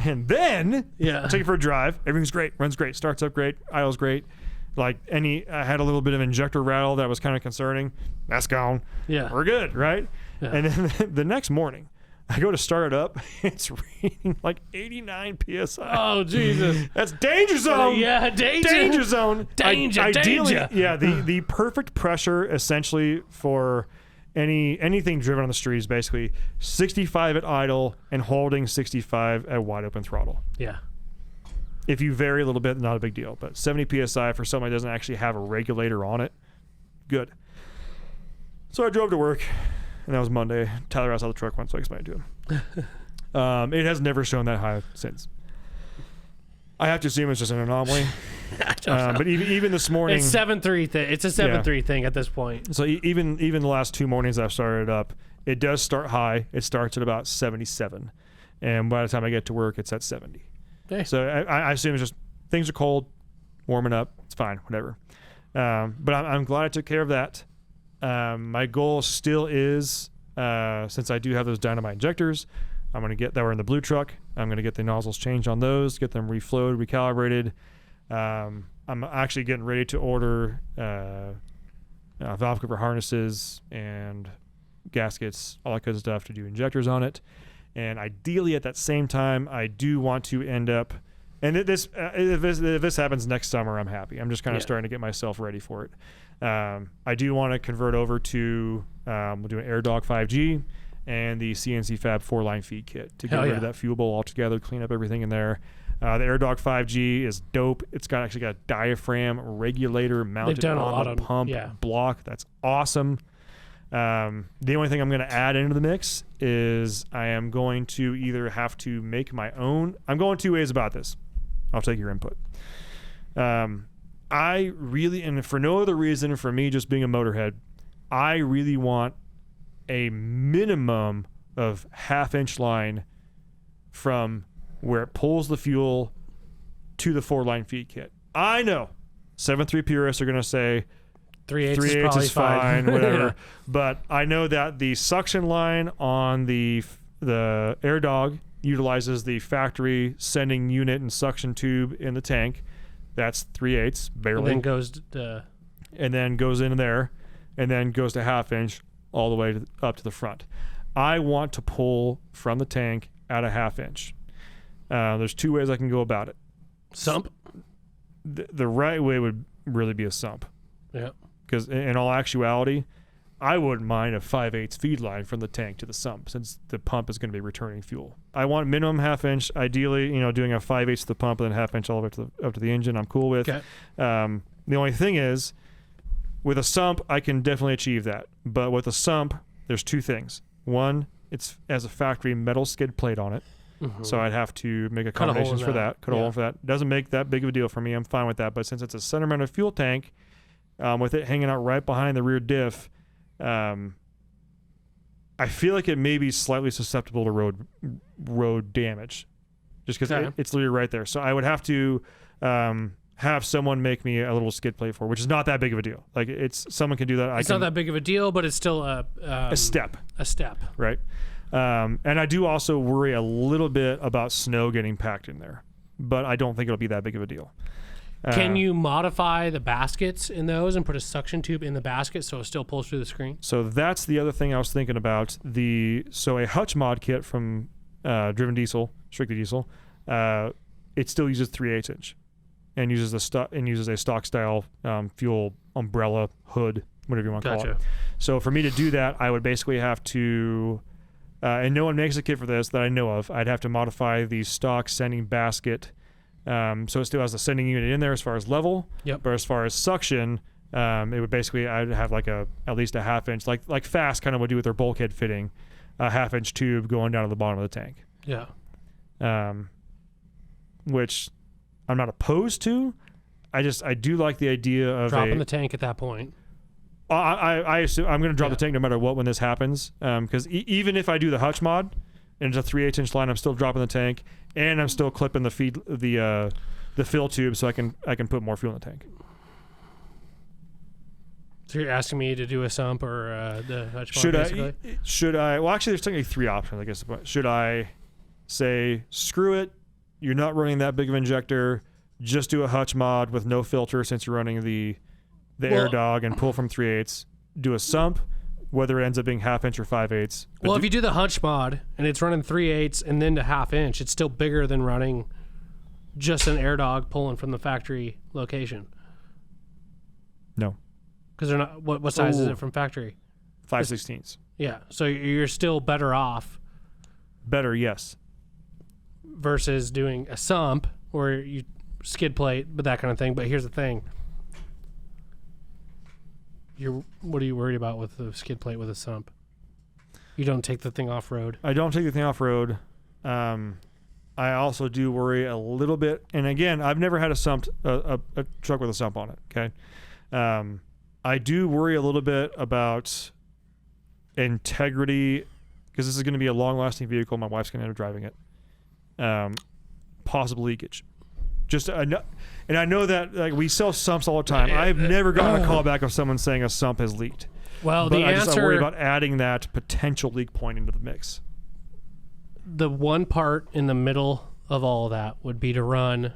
Speaker 1: And then
Speaker 7: Yeah.
Speaker 1: I take it for a drive. Everything's great. Runs great. Starts up great. Idles great. I had a little bit of injector rattle that was kind of concerning. That's gone.
Speaker 7: Yeah.
Speaker 1: We're good, right?
Speaker 7: Yeah.
Speaker 1: And then the next morning, I go to start it up. It's reading like 89 PSI.
Speaker 7: Oh, Jesus.
Speaker 1: That's danger zone.
Speaker 7: Yeah, danger.
Speaker 1: Danger zone.
Speaker 7: Danger,
Speaker 1: Ideally,
Speaker 7: danger.
Speaker 1: yeah, the perfect pressure essentially for anything driven on the street is basically 65 at idle and holding 65 at wide open throttle.
Speaker 7: Yeah.
Speaker 1: If you vary a little bit, not a big deal. But 70 PSI for somebody that doesn't actually have a regulator on it, good. So I drove to work, and that was Monday. Tyler was out of the truck once, so I explained to him. It has never shown that high since. I have to assume it's just an anomaly.
Speaker 7: I don't know.
Speaker 1: But even this morning,
Speaker 7: It's 7.3 thing. It's a 7.3 thing at this point.
Speaker 1: so even the last 2 mornings I've started it up, it does start high. It starts at about 77, and by the time I get to work, it's at 70.
Speaker 7: Hey.
Speaker 1: So I assume it's just things are cold, warming up. It's fine, whatever. But I'm glad I took care of that. My goal still is, since I do have those dynamite injectors, I'm going to get that were in the blue truck. I'm going to get the nozzles changed on those, get them reflowed, recalibrated. I'm actually getting ready to order valve cover harnesses and gaskets, all that good stuff to do injectors on it. And ideally, at that same time, I do want to end up. And if this happens next summer, I'm happy. I'm just kind of starting to get myself ready for it. I do want to convert over to we'll do an AirDog 5G and the CNC Fab 4-line feed kit to get
Speaker 7: Hell
Speaker 1: rid
Speaker 7: yeah.
Speaker 1: of that fuel bowl altogether, clean up everything in there. The AirDog 5G is dope. It's actually got a diaphragm regulator mounted
Speaker 7: done a lot
Speaker 1: on
Speaker 7: on-
Speaker 1: the pump
Speaker 7: yeah.
Speaker 1: block. That's awesome. The only thing I'm going to add into the mix is I am going to either have to make my own. I'm going 2 ways about this. I'll take your input. I really, and for no other reason for me just being a motorhead, I really want a minimum of 1/2-inch line from where it pulls the fuel to the 4-line feed kit. I know 7.3 purists are going to say
Speaker 7: 3/8
Speaker 1: 3/8
Speaker 7: is
Speaker 1: is
Speaker 7: probably
Speaker 1: fine, whatever.
Speaker 7: Yeah.
Speaker 1: But I know that the suction line on the AirDog utilizes the factory sending unit and suction tube in the tank. That's 3/8
Speaker 7: And
Speaker 1: barely,
Speaker 7: then goes to,
Speaker 1: and then goes in there, and then goes to 1/2-inch all the way up to the front. I want to pull from the tank at a 1/2-inch. There's 2 ways I can go about it.
Speaker 7: sump.
Speaker 1: The right way would really be a sump.
Speaker 7: Yeah.
Speaker 1: Because in all actuality, I wouldn't mind a 5/8 feed line from the tank to the sump, since the pump is going to be returning fuel. I want minimum 1/2-inch, ideally, doing a 5/8 to the pump and then 1/2-inch all the way up to the engine. I'm cool with.
Speaker 7: Okay.
Speaker 1: The only thing is, with a sump, I can definitely achieve that. But with a sump, there's 2 things. One, it's as a factory metal skid plate on it. So I'd have to make
Speaker 7: Cut a hole in
Speaker 1: accommodations for
Speaker 7: that.
Speaker 1: that. Cut a hole for that. Doesn't make that big of a deal for me. I'm fine with that. But since it's a center mounted fuel tank, with it hanging out right behind the rear diff, I I feel like it may be slightly susceptible to road damage, just because it's literally right there. So I would have to have someone make me a little skid plate for, which is not that big of a deal. Like someone can do that.
Speaker 7: It's not that big of a deal, but it's still a
Speaker 1: step.
Speaker 7: A step.
Speaker 1: Right. And I do also worry a little bit about snow getting packed in there, but I don't think it'll be that big of a deal.
Speaker 7: Can you modify the baskets in those and put a suction tube in the basket so it still pulls through the screen?
Speaker 1: So that's the other thing I was thinking about. So a hutch mod kit from Driven Diesel, Strictly Diesel, it still uses 3/8 inch and uses a stock style fuel umbrella hood, whatever you want to call it. So for me to do that, I would basically have to, and no one makes a kit for this that I know of, I'd have to modify the stock sending basket. So it still has the sending unit in there as far as level, but as far as suction, it would basically, I'd have like at least a 1/2 inch, like Fast kind of would do with their bulkhead fitting, a 1/2 inch tube going down to the bottom of the tank.
Speaker 7: Yeah.
Speaker 1: Which I'm not opposed to. I do like the idea of
Speaker 7: dropping the tank at that point.
Speaker 1: I assume I'm going to drop the tank no matter what when this happens, because even if I do the hutch mod and it's a 3/8 inch line, I'm still dropping the tank and I'm still clipping the fill tube so I can put more fuel in the tank.
Speaker 7: So you're asking me to do a sump or the hutch mod, basically?
Speaker 1: Should I? Well, actually, there's technically 3 options, I guess. Should I say screw it? You're not running that big of an injector. Just do a hutch mod with no filter since you're running the air dog and pull from 3/8. Do a sump, whether it ends up being 1/2 inch or 5/8.
Speaker 7: Well, if you do the hutch mod and it's running 3/8 and then to 1/2 inch, it's still bigger than running just an air dog pulling from the factory location.
Speaker 1: No.
Speaker 7: Because they're not. What size is it from factory?
Speaker 1: 5/16.
Speaker 7: Yeah. So you're still better off.
Speaker 1: Better, yes.
Speaker 7: Versus doing a sump where you skid plate, but that kind of thing. But here's the thing. What are you worried about with the skid plate with a sump? You don't take the thing off road. I don't take the thing off road.
Speaker 1: I also do worry a little bit, and again, I've never had a truck with a sump on it. Okay, I do worry a little bit about integrity because this is going to be a long-lasting vehicle. My wife's going to end up driving it. Possible leakage. And I know that like we sell sumps all the time. I've never gotten a call back of someone saying a sump has leaked.
Speaker 7: Well,
Speaker 1: but I
Speaker 7: answer,
Speaker 1: worry about adding that potential leak point into the mix.
Speaker 7: The one part in the middle of all of that would be to run.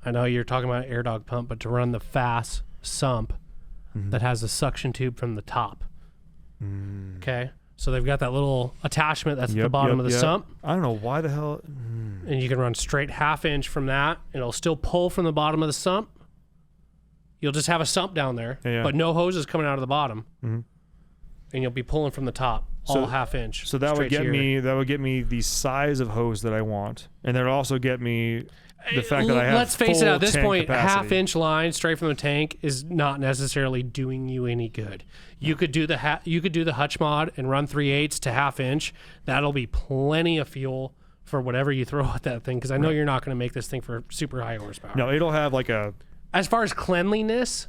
Speaker 7: I know you're talking about air dog pump, but to run the fast sump that has a suction tube from the top. Okay. So they've got that little attachment that's at the bottom of the sump.
Speaker 1: I don't know why the hell.
Speaker 7: And you can run straight 1/2 inch from that, and it'll still pull from the bottom of the sump. You'll just have a sump down there, but no hoses coming out of the bottom. And you'll be pulling from the top, all 1/2 inch.
Speaker 1: So that would get me the size of hose that I want, and that'll also get me the fact that I have.
Speaker 7: Let's face it, at this point,
Speaker 1: capacity.
Speaker 7: 1/2 inch line straight from the tank is not necessarily doing you any good. You could do the hutch mod and run 3/8 to 1/2 inch. That'll be plenty of fuel for whatever you throw at that thing, because I know you're not going to make this thing for super high horsepower.
Speaker 1: No, it'll have like a.
Speaker 7: As far as cleanliness,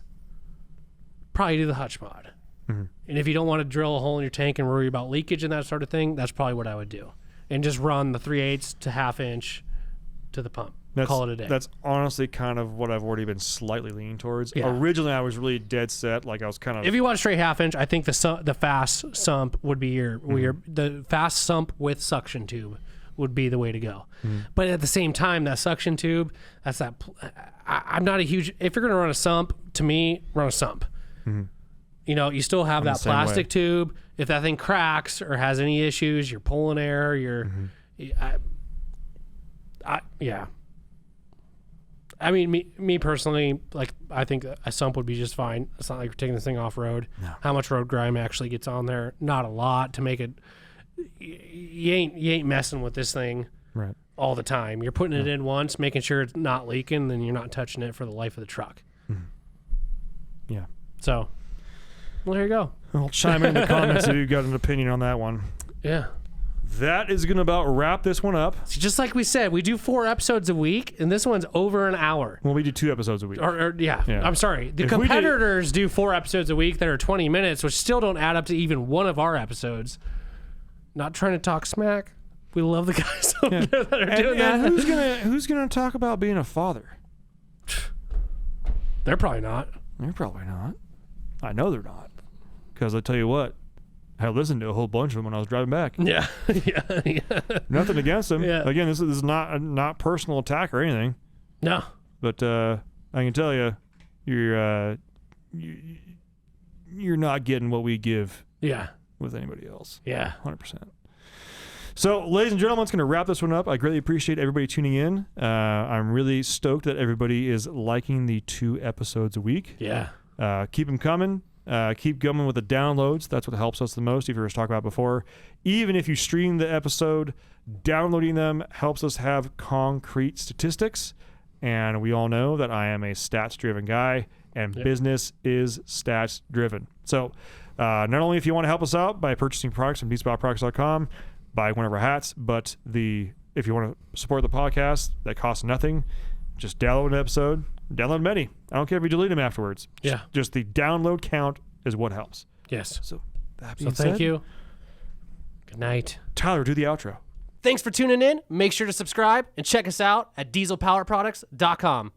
Speaker 7: probably do the hutch mod. And if you don't want to drill a hole in your tank and worry about leakage and that sort of thing, that's probably what I would do. And just run the 3/8 to 1/2 inch to the pump. Call it a day.
Speaker 1: That's honestly kind of what I've already been slightly leaning towards.
Speaker 7: Yeah.
Speaker 1: Originally, I was really dead set. Like I was kind of.
Speaker 7: If you want a straight 1/2 inch, I think the fast sump would be the fast sump with suction tube would be the way to go. But at the same time, that suction tube, I'm not a huge. If you're going to run a sump, to me, run a sump. You know, you still have that plastic tube. If that thing cracks or has any issues, you're pulling air. Yeah. I mean, me personally, like I think a sump would be just fine. It's not like you're taking this thing off road. No. How much road grime actually gets on there? Not a lot to make it. You ain't messing with this thing all the time. You're putting it in once, making sure it's not leaking, then you're not touching it for the life of the truck.
Speaker 1: Yeah.
Speaker 7: So, well, here you go.
Speaker 1: I'll chime in the comments if you've got an opinion on that one.
Speaker 7: Yeah.
Speaker 1: That is going to about wrap this one up.
Speaker 7: So just like we said, we do 4 episodes a week, and this one's over an hour.
Speaker 1: Well, we do 2 episodes a week.
Speaker 7: Yeah. I'm sorry. The competitors do 4 episodes a week that are 20 minutes, which still don't add up to even one of our episodes. Not trying to talk smack. We love the guys out there that are doing
Speaker 1: And
Speaker 7: that.
Speaker 1: who's gonna talk about being a father?
Speaker 7: They're probably not.
Speaker 1: They're probably not. I know they're not. Because I tell you what, I listened to a whole bunch of them when I was driving back.
Speaker 7: Yeah. yeah.
Speaker 1: Nothing against them.
Speaker 7: Yeah.
Speaker 1: Again, this is not personal attack or anything.
Speaker 7: No.
Speaker 1: But I can tell you, you're not getting what we give
Speaker 7: Yeah.
Speaker 1: with anybody else.
Speaker 7: Yeah.
Speaker 1: 100%. So, ladies and gentlemen, it's going to wrap this one up. I greatly appreciate everybody tuning in. I'm really stoked that everybody is liking the 2 episodes a week.
Speaker 7: Yeah.
Speaker 1: Keep them coming. Keep going with the downloads. That's what helps us the most. You've heard us talk about before. Even if you stream the episode, downloading them helps us have concrete statistics. And we all know that I am a stats-driven guy, and business is stats-driven. So, not only if you want to help us out by purchasing products from dspotproducts.com, buy one of our hats, but if you want to support the podcast, that costs nothing. Just download an episode, download many. I don't care if you delete them afterwards.
Speaker 7: Yeah.
Speaker 1: Just the download count is what helps.
Speaker 7: Yes.
Speaker 1: So that
Speaker 7: So
Speaker 1: being
Speaker 7: thank
Speaker 1: said,
Speaker 7: you. Good night.
Speaker 1: Tyler, do the outro.
Speaker 2: Thanks for tuning in. Make sure to subscribe and check us out at dieselpowerproducts.com.